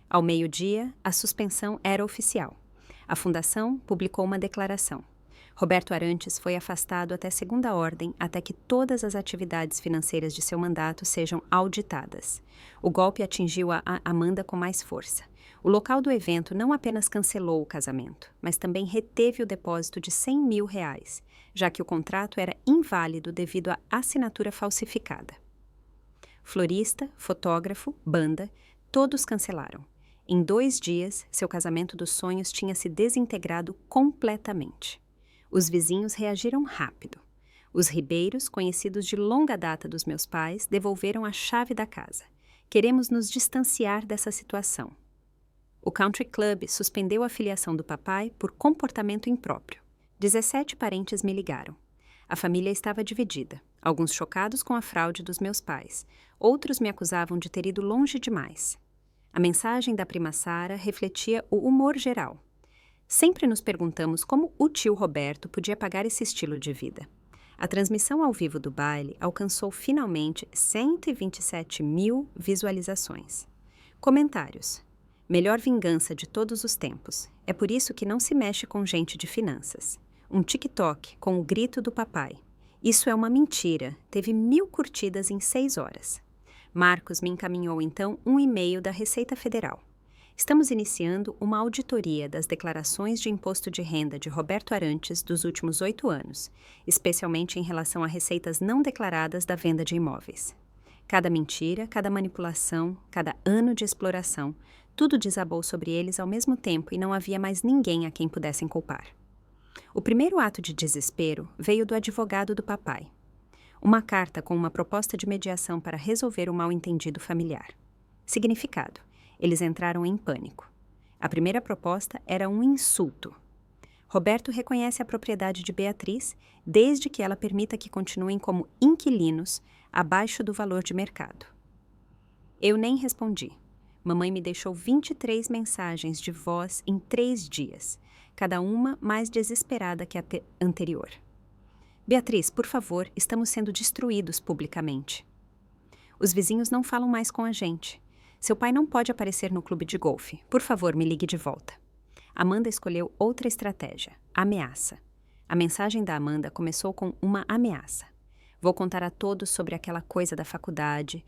Ao meio-dia, a suspensão era oficial. A fundação publicou uma declaração. Roberto Arantes foi afastado até segunda ordem até que todas as atividades financeiras de seu mandato sejam auditadas. O golpe atingiu a Amanda com mais força. O local do evento não apenas cancelou o casamento, mas também reteve o depósito de R$100 mil, já que o contrato era inválido devido à assinatura falsificada. Florista, fotógrafo, banda, todos cancelaram. Em 2 dias, seu casamento dos sonhos tinha se desintegrado completamente. Os vizinhos reagiram rápido. Os Ribeiros, conhecidos de longa data dos meus pais, devolveram a chave da casa. Queremos nos distanciar dessa situação. O Country Club suspendeu a filiação do papai por comportamento impróprio. 17 parentes me ligaram. A família estava dividida, alguns chocados com a fraude dos meus pais, outros me acusavam de ter ido longe demais. A mensagem da prima Sara refletia o humor geral. Sempre nos perguntamos como o tio Roberto podia pagar esse estilo de vida. A transmissão ao vivo do baile alcançou finalmente 127 mil visualizações. Comentários. Melhor vingança de todos os tempos. É por isso que não se mexe com gente de finanças. Um TikTok com o grito do papai. Isso é uma mentira. Teve 1000 curtidas em 6 horas. Marcos me encaminhou então um e-mail da Receita Federal. Estamos iniciando uma auditoria das declarações de imposto de renda de Roberto Arantes dos últimos 8 anos, especialmente em relação a receitas não declaradas da venda de imóveis. Cada mentira, cada manipulação, cada ano de exploração, tudo desabou sobre eles ao mesmo tempo e não havia mais ninguém a quem pudessem culpar. O primeiro ato de desespero veio do advogado do papai. Uma carta com uma proposta de mediação para resolver o mal-entendido familiar. Significado: eles entraram em pânico. A primeira proposta era um insulto. Roberto reconhece a propriedade de Beatriz desde que ela permita que continuem como inquilinos abaixo do valor de mercado. Eu nem respondi. Mamãe me deixou 23 mensagens de voz em 3 dias, cada uma mais desesperada que a anterior. Beatriz, por favor, estamos sendo destruídos publicamente. Os vizinhos não falam mais com a gente. Seu pai não pode aparecer no clube de golfe. Por favor, me ligue de volta. Amanda escolheu outra estratégia: ameaça. A mensagem da Amanda começou com uma ameaça. Vou contar a todos sobre aquela coisa da faculdade.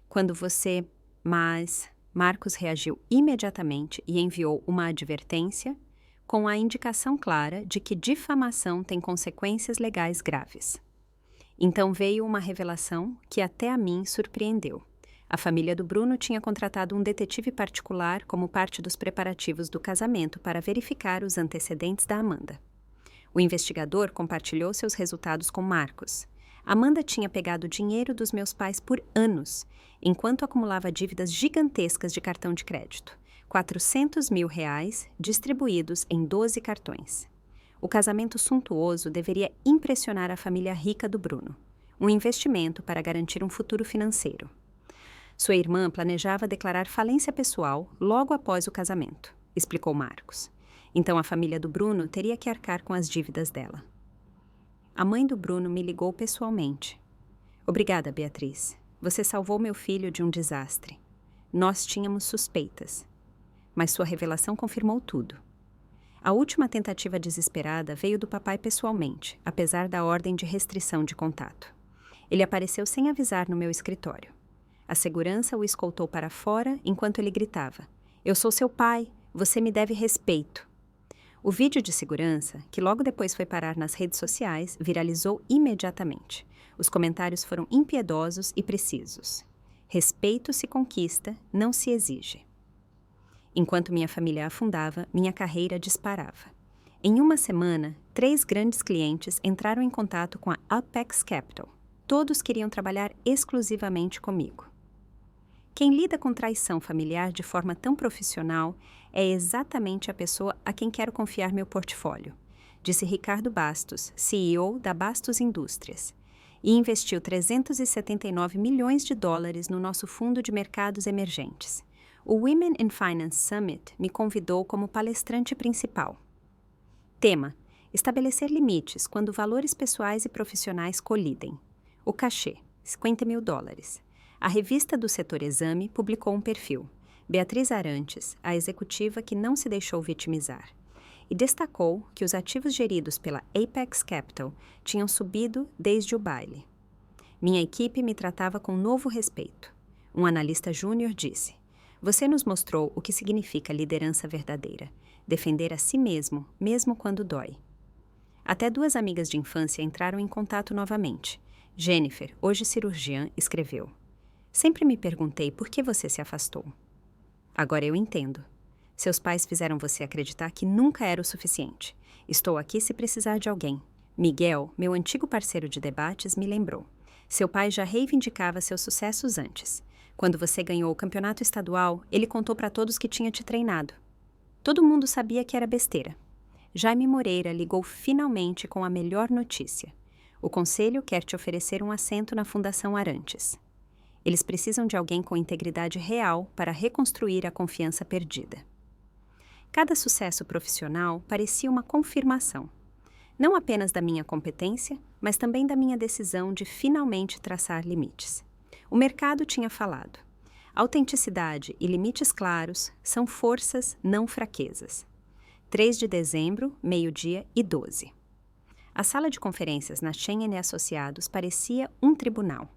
Quando você... Mas... Marcos reagiu imediatamente e enviou uma advertência com a indicação clara de que difamação tem consequências legais graves. Então veio uma revelação que até a mim surpreendeu. A família do Bruno tinha contratado um detetive particular como parte dos preparativos do casamento para verificar os antecedentes da Amanda. O investigador compartilhou seus resultados com Marcos. Amanda tinha pegado dinheiro dos meus pais por anos, enquanto acumulava dívidas gigantescas de cartão de crédito. 400 mil reais distribuídos em 12 cartões. O casamento suntuoso deveria impressionar a família rica do Bruno. Um investimento para garantir um futuro financeiro. Sua irmã planejava declarar falência pessoal logo após o casamento, explicou Marcos. Então a família do Bruno teria que arcar com as dívidas dela. A mãe do Bruno me ligou pessoalmente. Obrigada, Beatriz. Você salvou meu filho de um desastre. Nós tínhamos suspeitas. Mas sua revelação confirmou tudo. A última tentativa desesperada veio do papai pessoalmente, apesar da ordem de restrição de contato. Ele apareceu sem avisar no meu escritório. A segurança o escoltou para fora enquanto ele gritava: "Eu sou seu pai, você me deve respeito." O vídeo de segurança, que logo depois foi parar nas redes sociais, viralizou imediatamente. Os comentários foram impiedosos e precisos. Respeito se conquista, não se exige. Enquanto minha família afundava, minha carreira disparava. Em uma semana, 3 grandes clientes entraram em contato com a Apex Capital. Todos queriam trabalhar exclusivamente comigo. Quem lida com traição familiar de forma tão profissional é exatamente a pessoa a quem quero confiar meu portfólio, disse Ricardo Bastos, CEO da Bastos Indústrias, e investiu 379 milhões de dólares no nosso fundo de mercados emergentes. O Women in Finance Summit me convidou como palestrante principal. Tema: estabelecer limites quando valores pessoais e profissionais colidem. O cachê: 50 mil dólares. A revista do setor Exame publicou um perfil, Beatriz Arantes, a executiva que não se deixou vitimizar, e destacou que os ativos geridos pela Apex Capital tinham subido desde o baile. Minha equipe me tratava com novo respeito. Um analista júnior disse: "Você nos mostrou o que significa liderança verdadeira, defender a si mesmo, mesmo quando dói." Até 2 amigas de infância entraram em contato novamente. Jennifer, hoje cirurgiã, escreveu: "Sempre me perguntei por que você se afastou. Agora eu entendo. Seus pais fizeram você acreditar que nunca era o suficiente. Estou aqui se precisar de alguém. Miguel, meu antigo parceiro de debates, me lembrou. Seu pai já reivindicava seus sucessos antes. Quando você ganhou o campeonato estadual, ele contou para todos que tinha te treinado. Todo mundo sabia que era besteira. Jaime Moreira ligou finalmente com a melhor notícia. O conselho quer te oferecer um assento na Fundação Arantes. Eles precisam de alguém com integridade real para reconstruir a confiança perdida." Cada sucesso profissional parecia uma confirmação, não apenas da minha competência, mas também da minha decisão de finalmente traçar limites. O mercado tinha falado: autenticidade e limites claros são forças, não fraquezas. 3 de dezembro, 12:00. A sala de conferências na Shen & Associados parecia um tribunal.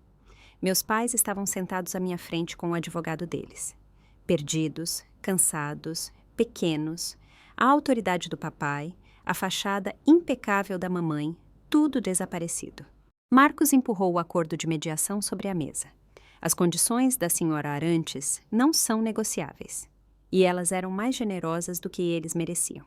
Meus pais estavam sentados à minha frente com o advogado deles. Perdidos, cansados, pequenos, a autoridade do papai, a fachada impecável da mamãe, tudo desaparecido. Marcos empurrou o acordo de mediação sobre a mesa. As condições da senhora Arantes não são negociáveis. E elas eram mais generosas do que eles mereciam.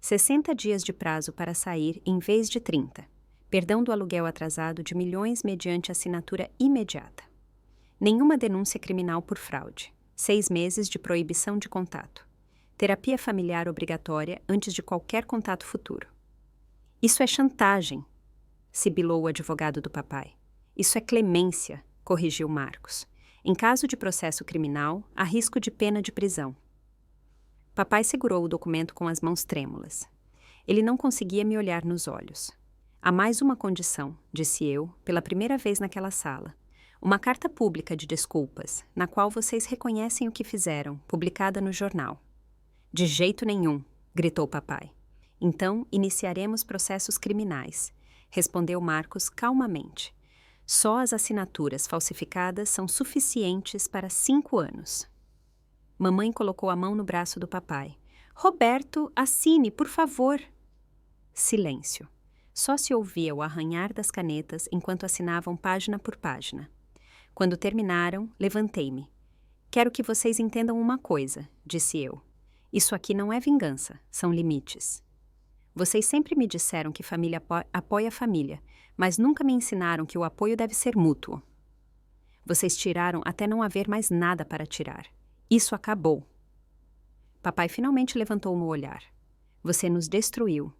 60 dias de prazo para sair em vez de 30. Perdão do aluguel atrasado de milhões mediante assinatura imediata. Nenhuma denúncia criminal por fraude. 6 meses de proibição de contato. Terapia familiar obrigatória antes de qualquer contato futuro. "Isso é chantagem", sibilou o advogado do papai. "Isso é clemência", corrigiu Marcos. "Em caso de processo criminal, há risco de pena de prisão." Papai segurou o documento com as mãos trêmulas. Ele não conseguia me olhar nos olhos. "Há mais uma condição", disse eu, pela primeira vez naquela sala. "Uma carta pública de desculpas, na qual vocês reconhecem o que fizeram, publicada no jornal." "De jeito nenhum", gritou papai. Então, iniciaremos processos criminais, respondeu Marcos calmamente. Só as assinaturas falsificadas são suficientes para 5 anos. Mamãe colocou a mão no braço do papai. Roberto, assine, por favor. Silêncio. Só se ouvia o arranhar das canetas enquanto assinavam página por página. Quando terminaram, levantei-me. Quero que vocês entendam uma coisa, disse eu. Isso aqui não é vingança, são limites. Vocês sempre me disseram que família apoia a família, mas nunca me ensinaram que o apoio deve ser mútuo. Vocês tiraram até não haver mais nada para tirar. Isso acabou. Papai finalmente levantou o olhar. Você nos destruiu.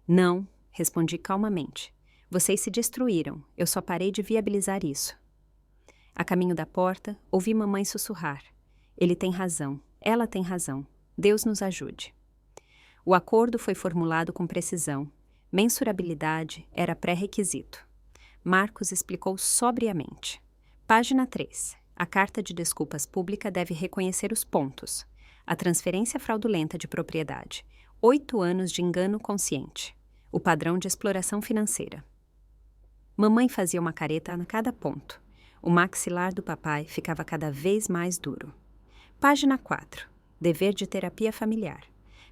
Não, respondi calmamente. Vocês se destruíram, eu só parei de viabilizar isso. A caminho da porta, ouvi mamãe sussurrar. Ele tem razão, ela tem razão. Deus nos ajude. O acordo foi formulado com precisão. Mensurabilidade era pré-requisito. Marcos explicou sobriamente. Página 3. A carta de desculpas pública deve reconhecer os pontos. A transferência fraudulenta de propriedade. 8 anos de engano consciente. O padrão de exploração financeira. Mamãe fazia uma careta a cada ponto. O maxilar do papai ficava cada vez mais duro. Página 4. Dever de terapia familiar.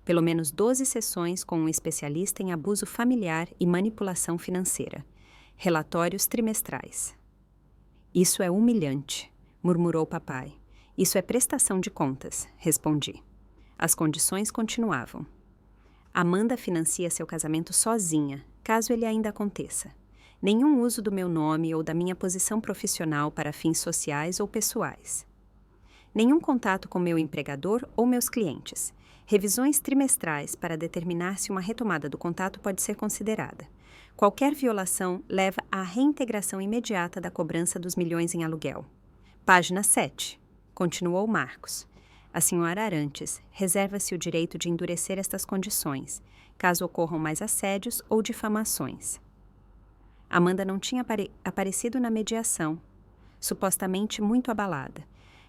Pelo menos 12 sessões com um especialista em abuso familiar e manipulação financeira. Relatórios trimestrais. Isso é humilhante, murmurou papai. Isso é prestação de contas, respondi. As condições continuavam. Amanda financia seu casamento sozinha, caso ele ainda aconteça. Nenhum uso do meu nome ou da minha posição profissional para fins sociais ou pessoais. Nenhum contato com meu empregador ou meus clientes. Revisões trimestrais para determinar se uma retomada do contato pode ser considerada. Qualquer violação leva à reintegração imediata da cobrança dos milhões em aluguel. Página 7. Continuou Marcos. A senhora Arantes reserva-se o direito de endurecer estas condições, caso ocorram mais assédios ou difamações. Amanda não tinha aparecido na mediação, supostamente muito abalada,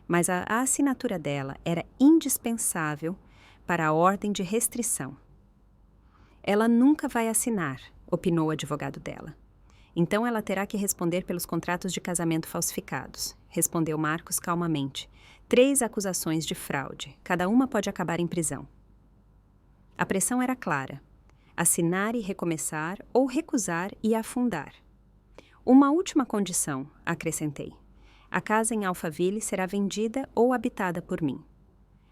mas a assinatura dela era indispensável para a ordem de restrição. Ela nunca vai assinar, opinou o advogado dela. Então ela terá que responder pelos contratos de casamento falsificados, respondeu Marcos calmamente. 3 acusações de fraude, cada uma pode acabar em prisão. A pressão era clara. Assinar e recomeçar ou recusar e afundar. Uma última condição, acrescentei. A casa em Alphaville será vendida ou habitada por mim.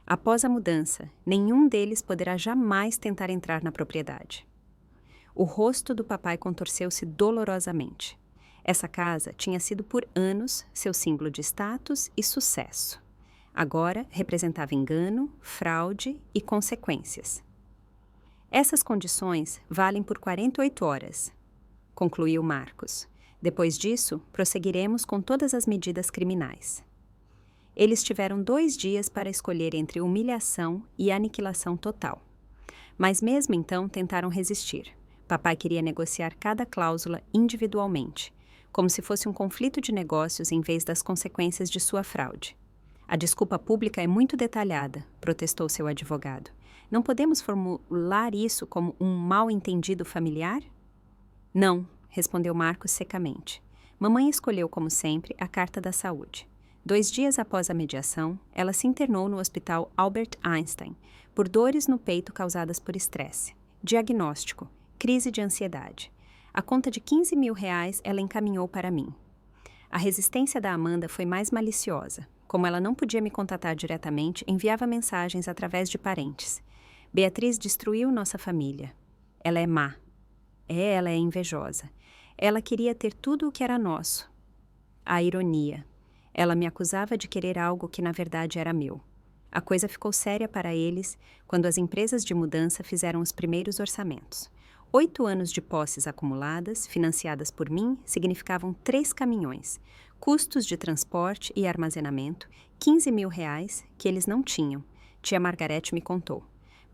Após a mudança, nenhum deles poderá jamais tentar entrar na propriedade. O rosto do papai contorceu-se dolorosamente. Essa casa tinha sido por anos seu símbolo de status e sucesso. Agora representava engano, fraude e consequências. Essas condições valem por 48 horas, concluiu Marcos. Depois disso, prosseguiremos com todas as medidas criminais. Eles tiveram 2 dias para escolher entre humilhação e aniquilação total. Mas mesmo então tentaram resistir. Papai queria negociar cada cláusula individualmente, como se fosse um conflito de negócios em vez das consequências de sua fraude. A desculpa pública é muito detalhada, protestou seu advogado. Não podemos formular isso como um mal-entendido familiar? Não, respondeu Marcos secamente. Mamãe escolheu, como sempre, a carta da saúde. 2 dias após a mediação, ela se internou no Hospital Albert Einstein por dores no peito causadas por estresse. Diagnóstico: crise de ansiedade. A conta de R$15.000 ela encaminhou para mim. A resistência da Amanda foi mais maliciosa. Como ela não podia me contatar diretamente, enviava mensagens através de parentes. Beatriz destruiu nossa família. Ela é má. Ela é invejosa. Ela queria ter tudo o que era nosso. A ironia. Ela me acusava de querer algo que na verdade era meu. A coisa ficou séria para eles quando as empresas de mudança fizeram os primeiros orçamentos. 8 anos de posses acumuladas, financiadas por mim, significavam 3 caminhões, custos de transporte e armazenamento, R$15.000 que eles não tinham. Tia Margarete me contou.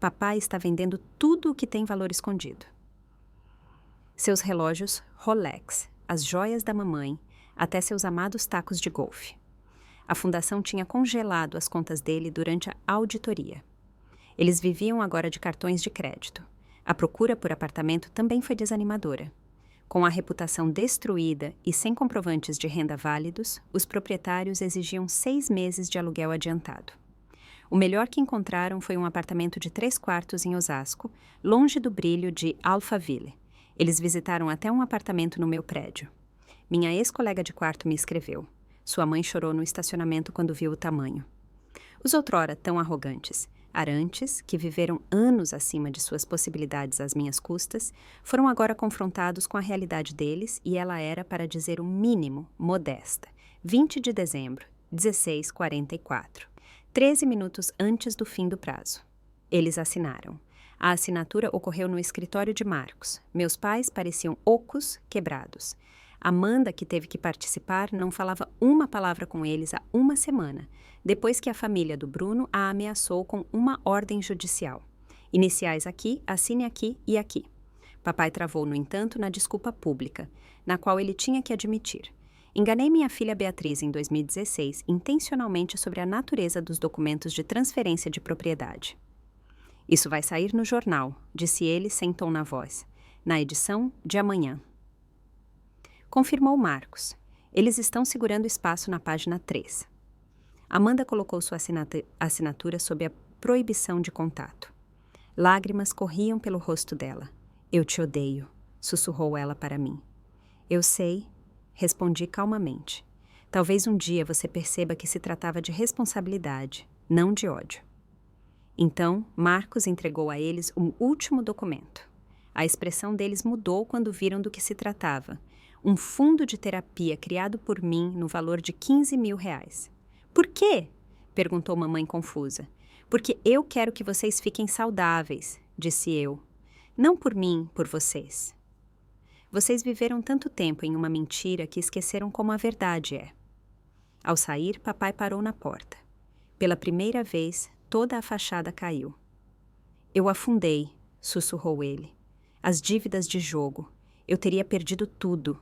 Papai está vendendo tudo o que tem valor escondido. Seus relógios Rolex, as joias da mamãe, até seus amados tacos de golfe. A fundação tinha congelado as contas dele durante a auditoria. Eles viviam agora de cartões de crédito. A procura por apartamento também foi desanimadora. Com a reputação destruída e sem comprovantes de renda válidos, os proprietários exigiam 6 meses de aluguel adiantado. O melhor que encontraram foi um apartamento de 3 quartos em Osasco, longe do brilho de Alphaville. Eles visitaram até um apartamento no meu prédio. Minha ex-colega de quarto me escreveu. Sua mãe chorou no estacionamento quando viu o tamanho. Os outrora tão arrogantes, arantes, que viveram anos acima de suas possibilidades às minhas custas, foram agora confrontados com a realidade deles e ela era, para dizer o mínimo, modesta. 20 de dezembro, 16h44. 13 minutos antes do fim do prazo. Eles assinaram. A assinatura ocorreu no escritório de Marcos. Meus pais pareciam ocos, quebrados. Amanda, que teve que participar, não falava uma palavra com eles há uma semana, depois que a família do Bruno a ameaçou com uma ordem judicial. Iniciais aqui, assine aqui e aqui. Papai travou, no entanto, na desculpa pública, na qual ele tinha que admitir. Enganei minha filha Beatriz em 2016 intencionalmente sobre a natureza dos documentos de transferência de propriedade. Isso vai sair no jornal, disse ele sem tom na voz, na edição de amanhã. Confirmou Marcos. Eles estão segurando espaço na página 3. Amanda colocou sua assinatura sob a proibição de contato. Lágrimas corriam pelo rosto dela. Eu te odeio, sussurrou ela para mim. Eu sei, respondi calmamente. Talvez um dia você perceba que se tratava de responsabilidade, não de ódio. Então, Marcos entregou a eles um último documento. A expressão deles mudou quando viram do que se tratava. Um fundo de terapia criado por mim no valor de R$ 15.000. Por quê? Perguntou mamãe confusa. Porque eu quero que vocês fiquem saudáveis, disse eu. Não por mim, por vocês. Vocês viveram tanto tempo em uma mentira que esqueceram como a verdade é. Ao sair, papai parou na porta. Pela primeira vez, toda a fachada caiu. Eu afundei, sussurrou ele. As dívidas de jogo. Eu teria perdido tudo.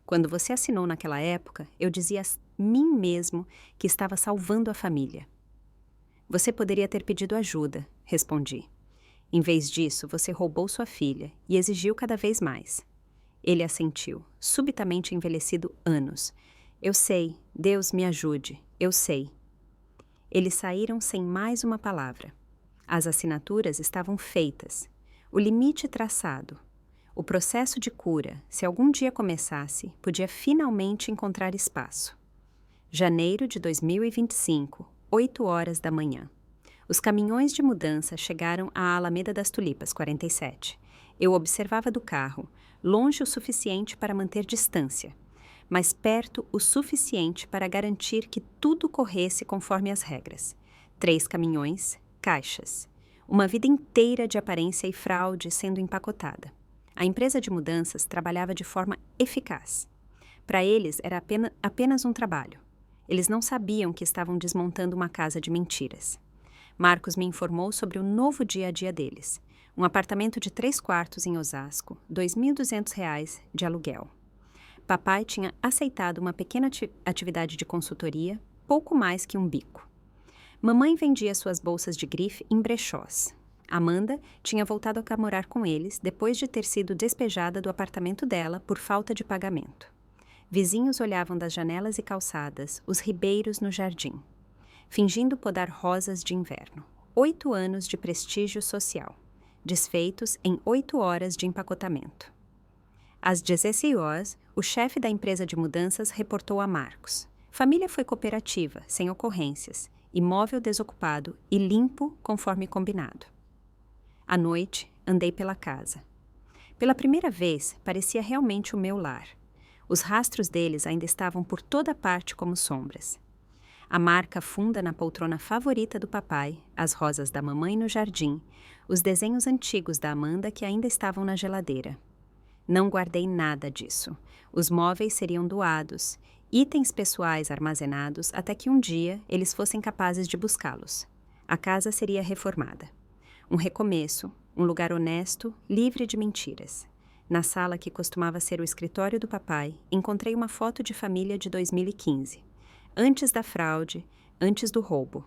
Quando você assinou naquela época, eu dizia a mim mesmo que estava salvando a família. Você poderia ter pedido ajuda, respondi. Em vez disso, você roubou sua filha e exigiu cada vez mais. Ele assentiu, subitamente envelhecido anos. Eu sei, Deus me ajude, eu sei. Eles saíram sem mais uma palavra. As assinaturas estavam feitas, o limite traçado. O processo de cura, se algum dia começasse, podia finalmente encontrar espaço. Janeiro de 2025, 8h da manhã. Os caminhões de mudança chegaram à Alameda das Tulipas, 47. Eu observava do carro, longe o suficiente para manter distância, mas perto o suficiente para garantir que tudo corresse conforme as regras. 3 caminhões, caixas. Uma vida inteira de aparência e fraude sendo empacotada. A empresa de mudanças trabalhava de forma eficaz. Para eles era apenas um trabalho. Eles não sabiam que estavam desmontando uma casa de mentiras. Marcos me informou sobre o novo dia a dia deles. Um apartamento de 3 quartos em Osasco, R$ 2.200 de aluguel. Papai tinha aceitado uma pequena atividade de consultoria, pouco mais que um bico. Mamãe vendia suas bolsas de grife em brechós. Amanda tinha voltado a morar com eles depois de ter sido despejada do apartamento dela por falta de pagamento. Vizinhos olhavam das janelas e calçadas, os ribeiros no jardim, fingindo podar rosas de inverno. 8 anos de prestígio social, desfeitos em 8 horas de empacotamento. Às 16 horas, o chefe da empresa de mudanças reportou a Marcos. Família foi cooperativa, sem ocorrências, imóvel desocupado e limpo conforme combinado. À noite, andei pela casa. Pela primeira vez, parecia realmente o meu lar. Os rastros deles ainda estavam por toda parte como sombras. A marca funda na poltrona favorita do papai, as rosas da mamãe no jardim, os desenhos antigos da Amanda que ainda estavam na geladeira. Não guardei nada disso. Os móveis seriam doados, itens pessoais armazenados até que um dia eles fossem capazes de buscá-los. A casa seria reformada. Um recomeço, um lugar honesto, livre de mentiras. Na sala que costumava ser o escritório do papai, encontrei uma foto de família de 2015. Antes da fraude, antes do roubo.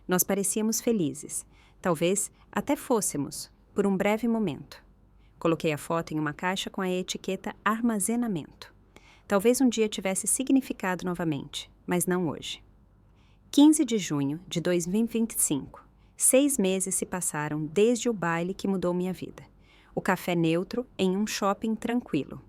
Nós parecíamos felizes. Talvez até fôssemos, por um breve momento. Coloquei a foto em uma caixa com a etiqueta armazenamento. Talvez um dia tivesse significado novamente, mas não hoje. 15 de junho de 2025. 6 meses se passaram desde o baile que mudou minha vida. O café neutro em um shopping tranquilo.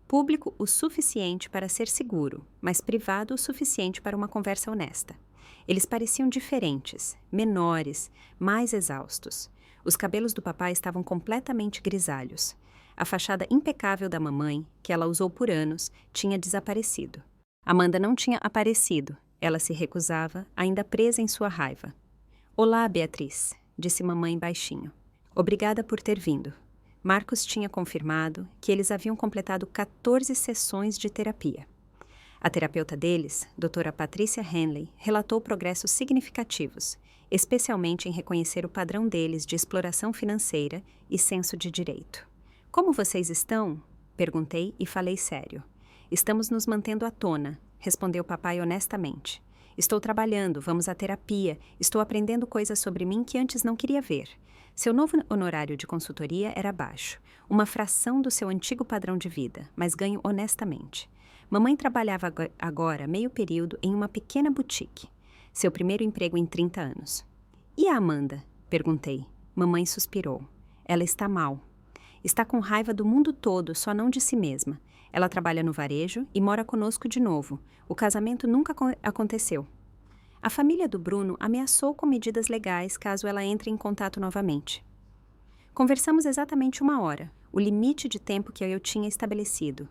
Público o suficiente para ser seguro, mas privado o suficiente para uma conversa honesta. Eles pareciam diferentes, menores, mais exaustos. Os cabelos do papai estavam completamente grisalhos. A fachada impecável da mamãe, que ela usou por anos, tinha desaparecido. Amanda não tinha aparecido. Ela se recusava, ainda presa em sua raiva. "Olá, Beatriz", disse mamãe baixinho. "Obrigada por ter vindo." Marcos tinha confirmado que eles haviam completado 14 sessões de terapia. A terapeuta deles, doutora Patrícia Henley, relatou progressos significativos, especialmente em reconhecer o padrão deles de exploração financeira e senso de direito. "Como vocês estão?" perguntei e falei sério. "Estamos nos mantendo à tona", respondeu papai honestamente. "Estou trabalhando, vamos à terapia, estou aprendendo coisas sobre mim que antes não queria ver." Seu novo honorário de consultoria era baixo, uma fração do seu antigo padrão de vida, mas ganho honestamente. Mamãe trabalhava agora meio período em uma pequena boutique, seu primeiro emprego em 30 anos. "E a Amanda?" perguntei. Mamãe suspirou. "Ela está mal. Está com raiva do mundo todo, só não de si mesma. Ela trabalha no varejo e mora conosco de novo. O casamento nunca aconteceu. A família do Bruno ameaçou com medidas legais caso ela entre em contato novamente." Conversamos exatamente 1 hora, o limite de tempo que eu tinha estabelecido.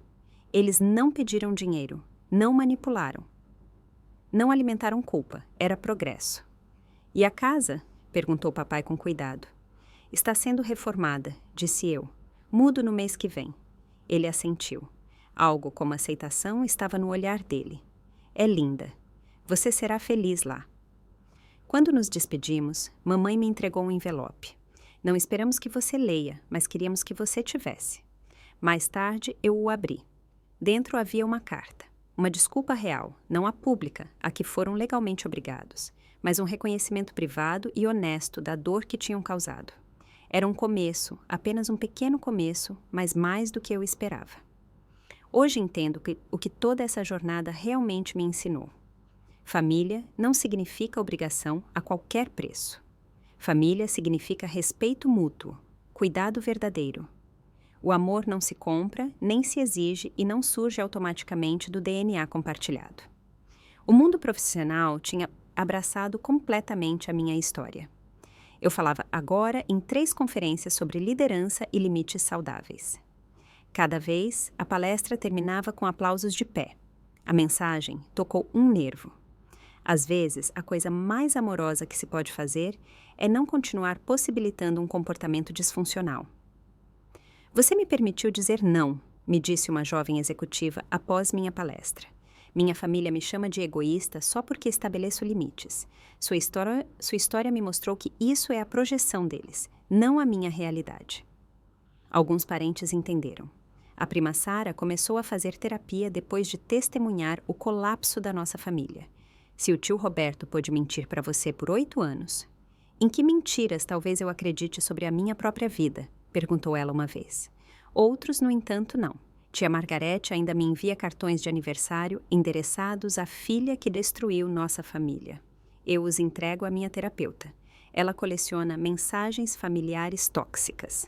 Eles não pediram dinheiro, não manipularam. Não alimentaram culpa, era progresso. "E a casa?" perguntou papai com cuidado. "Está sendo reformada", disse eu. "Mudo no mês que vem." Ele assentiu. Algo como aceitação estava no olhar dele. "É linda. Você será feliz lá." Quando nos despedimos, mamãe me entregou um envelope. "Não esperamos que você leia, mas queríamos que você tivesse." Mais tarde, eu o abri. Dentro havia uma carta. Uma desculpa real, não a pública, a que foram legalmente obrigados, mas um reconhecimento privado e honesto da dor que tinham causado. Era um começo, apenas um pequeno começo, mas mais do que eu esperava. Hoje entendo o que toda essa jornada realmente me ensinou. Família não significa obrigação a qualquer preço. Família significa respeito mútuo, cuidado verdadeiro. O amor não se compra, nem se exige e não surge automaticamente do DNA compartilhado. O mundo profissional tinha abraçado completamente a minha história. Eu falava agora em 3 conferências sobre liderança e limites saudáveis. Cada vez, a palestra terminava com aplausos de pé. A mensagem tocou um nervo. Às vezes, a coisa mais amorosa que se pode fazer é não continuar possibilitando um comportamento disfuncional. "Você me permitiu dizer não", me disse uma jovem executiva após minha palestra. "Minha família me chama de egoísta só porque estabeleço limites. Sua história me mostrou que isso é a projeção deles, não a minha realidade." Alguns parentes entenderam. A prima Sara começou a fazer terapia depois de testemunhar o colapso da nossa família. "Se o tio Roberto pôde mentir para você por 8 anos, em que mentiras talvez eu acredite sobre a minha própria vida?" perguntou ela uma vez. Outros, no entanto, não. Tia Margarete ainda me envia cartões de aniversário endereçados à filha que destruiu nossa família. Eu os entrego à minha terapeuta. Ela coleciona mensagens familiares tóxicas.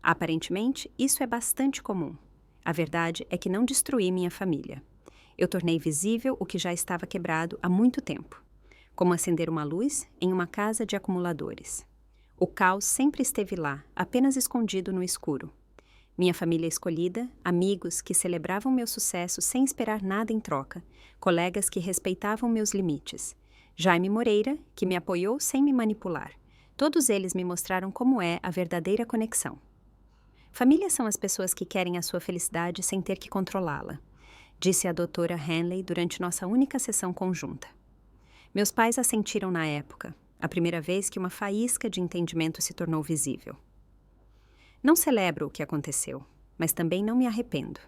Aparentemente, isso é bastante comum. A verdade é que não destruí minha família. Eu tornei visível o que já estava quebrado há muito tempo. Como acender uma luz em uma casa de acumuladores. O caos sempre esteve lá, apenas escondido no escuro. Minha família escolhida, amigos que celebravam meu sucesso sem esperar nada em troca, colegas que respeitavam meus limites. Jaime Moreira, que me apoiou sem me manipular. Todos eles me mostraram como é a verdadeira conexão. Família são as pessoas que querem a sua felicidade sem ter que controlá-la, disse a doutora Henley durante nossa única sessão conjunta. Meus pais assentiram na época, a primeira vez que uma faísca de entendimento se tornou visível. Não celebro o que aconteceu, mas também não me arrependo.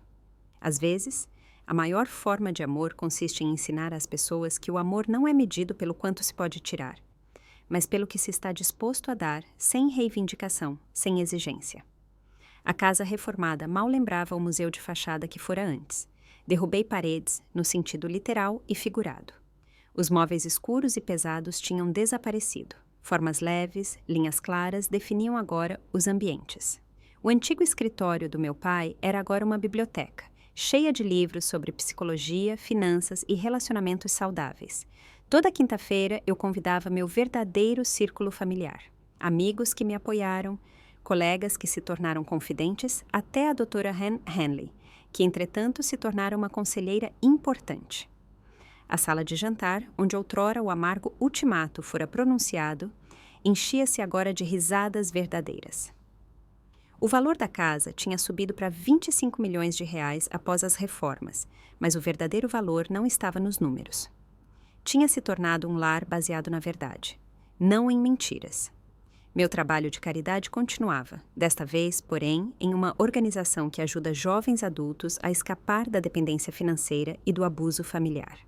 Às vezes, a maior forma de amor consiste em ensinar às pessoas que o amor não é medido pelo quanto se pode tirar, mas pelo que se está disposto a dar, sem reivindicação, sem exigência. A casa reformada mal lembrava o museu de fachada que fora antes. Derrubei paredes, no sentido literal e figurado. Os móveis escuros e pesados tinham desaparecido. Formas leves, linhas claras definiam agora os ambientes. O antigo escritório do meu pai era agora uma biblioteca, cheia de livros sobre psicologia, finanças e relacionamentos saudáveis. Toda quinta-feira eu convidava meu verdadeiro círculo familiar. Amigos que me apoiaram, colegas que se tornaram confidentes, até a doutora Anne Henley, que entretanto se tornara uma conselheira importante. A sala de jantar, onde outrora o amargo ultimato fora pronunciado, enchia-se agora de risadas verdadeiras. O valor da casa tinha subido para 25 milhões de reais após as reformas, mas o verdadeiro valor não estava nos números. Tinha se tornado um lar baseado na verdade, não em mentiras. Meu trabalho de caridade continuava, desta vez, porém, em uma organização que ajuda jovens adultos a escapar da dependência financeira e do abuso familiar.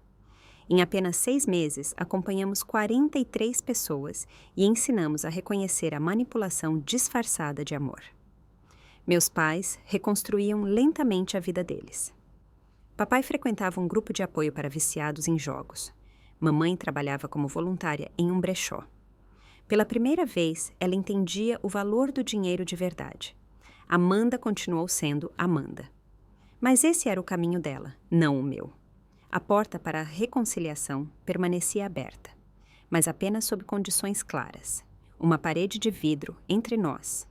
Em apenas 6 meses, acompanhamos 43 pessoas e ensinamos a reconhecer a manipulação disfarçada de amor. Meus pais reconstruíam lentamente a vida deles. Papai frequentava um grupo de apoio para viciados em jogos. Mamãe trabalhava como voluntária em um brechó. Pela primeira vez, ela entendia o valor do dinheiro de verdade. Amanda continuou sendo Amanda. Mas esse era o caminho dela, não o meu. A porta para a reconciliação permanecia aberta, mas apenas sob condições claras. Uma parede de vidro entre nós.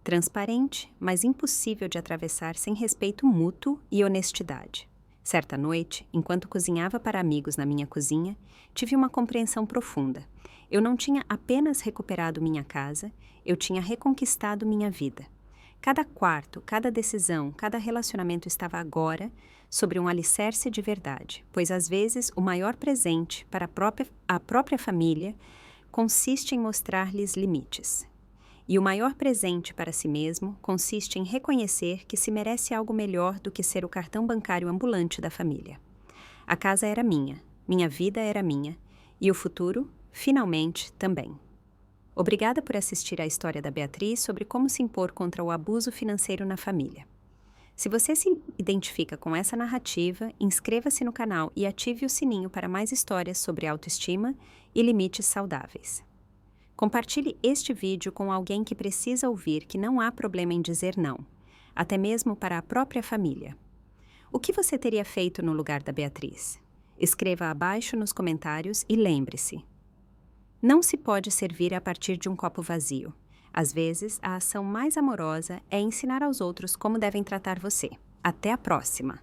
Transparente, mas impossível de atravessar sem respeito mútuo e honestidade. Certa noite, enquanto cozinhava para amigos na minha cozinha, tive uma compreensão profunda. Eu não tinha apenas recuperado minha casa, eu tinha reconquistado minha vida. Cada quarto, cada decisão, cada relacionamento estava agora sobre um alicerce de verdade, pois às vezes o maior presente para a própria família consiste em mostrar-lhes limites. E o maior presente para si mesmo consiste em reconhecer que se merece algo melhor do que ser o cartão bancário ambulante da família. A casa era minha vida era minha, e o futuro, finalmente, também. Obrigada por assistir à história da Beatriz sobre como se impor contra o abuso financeiro na família. Se você se identifica com essa narrativa, inscreva-se no canal e ative o sininho para mais histórias sobre autoestima e limites saudáveis. Compartilhe este vídeo com alguém que precisa ouvir que não há problema em dizer não, até mesmo para a própria família. O que você teria feito no lugar da Beatriz? Escreva abaixo nos comentários e lembre-se: não se pode servir a partir de um copo vazio. Às vezes, a ação mais amorosa é ensinar aos outros como devem tratar você. Até a próxima!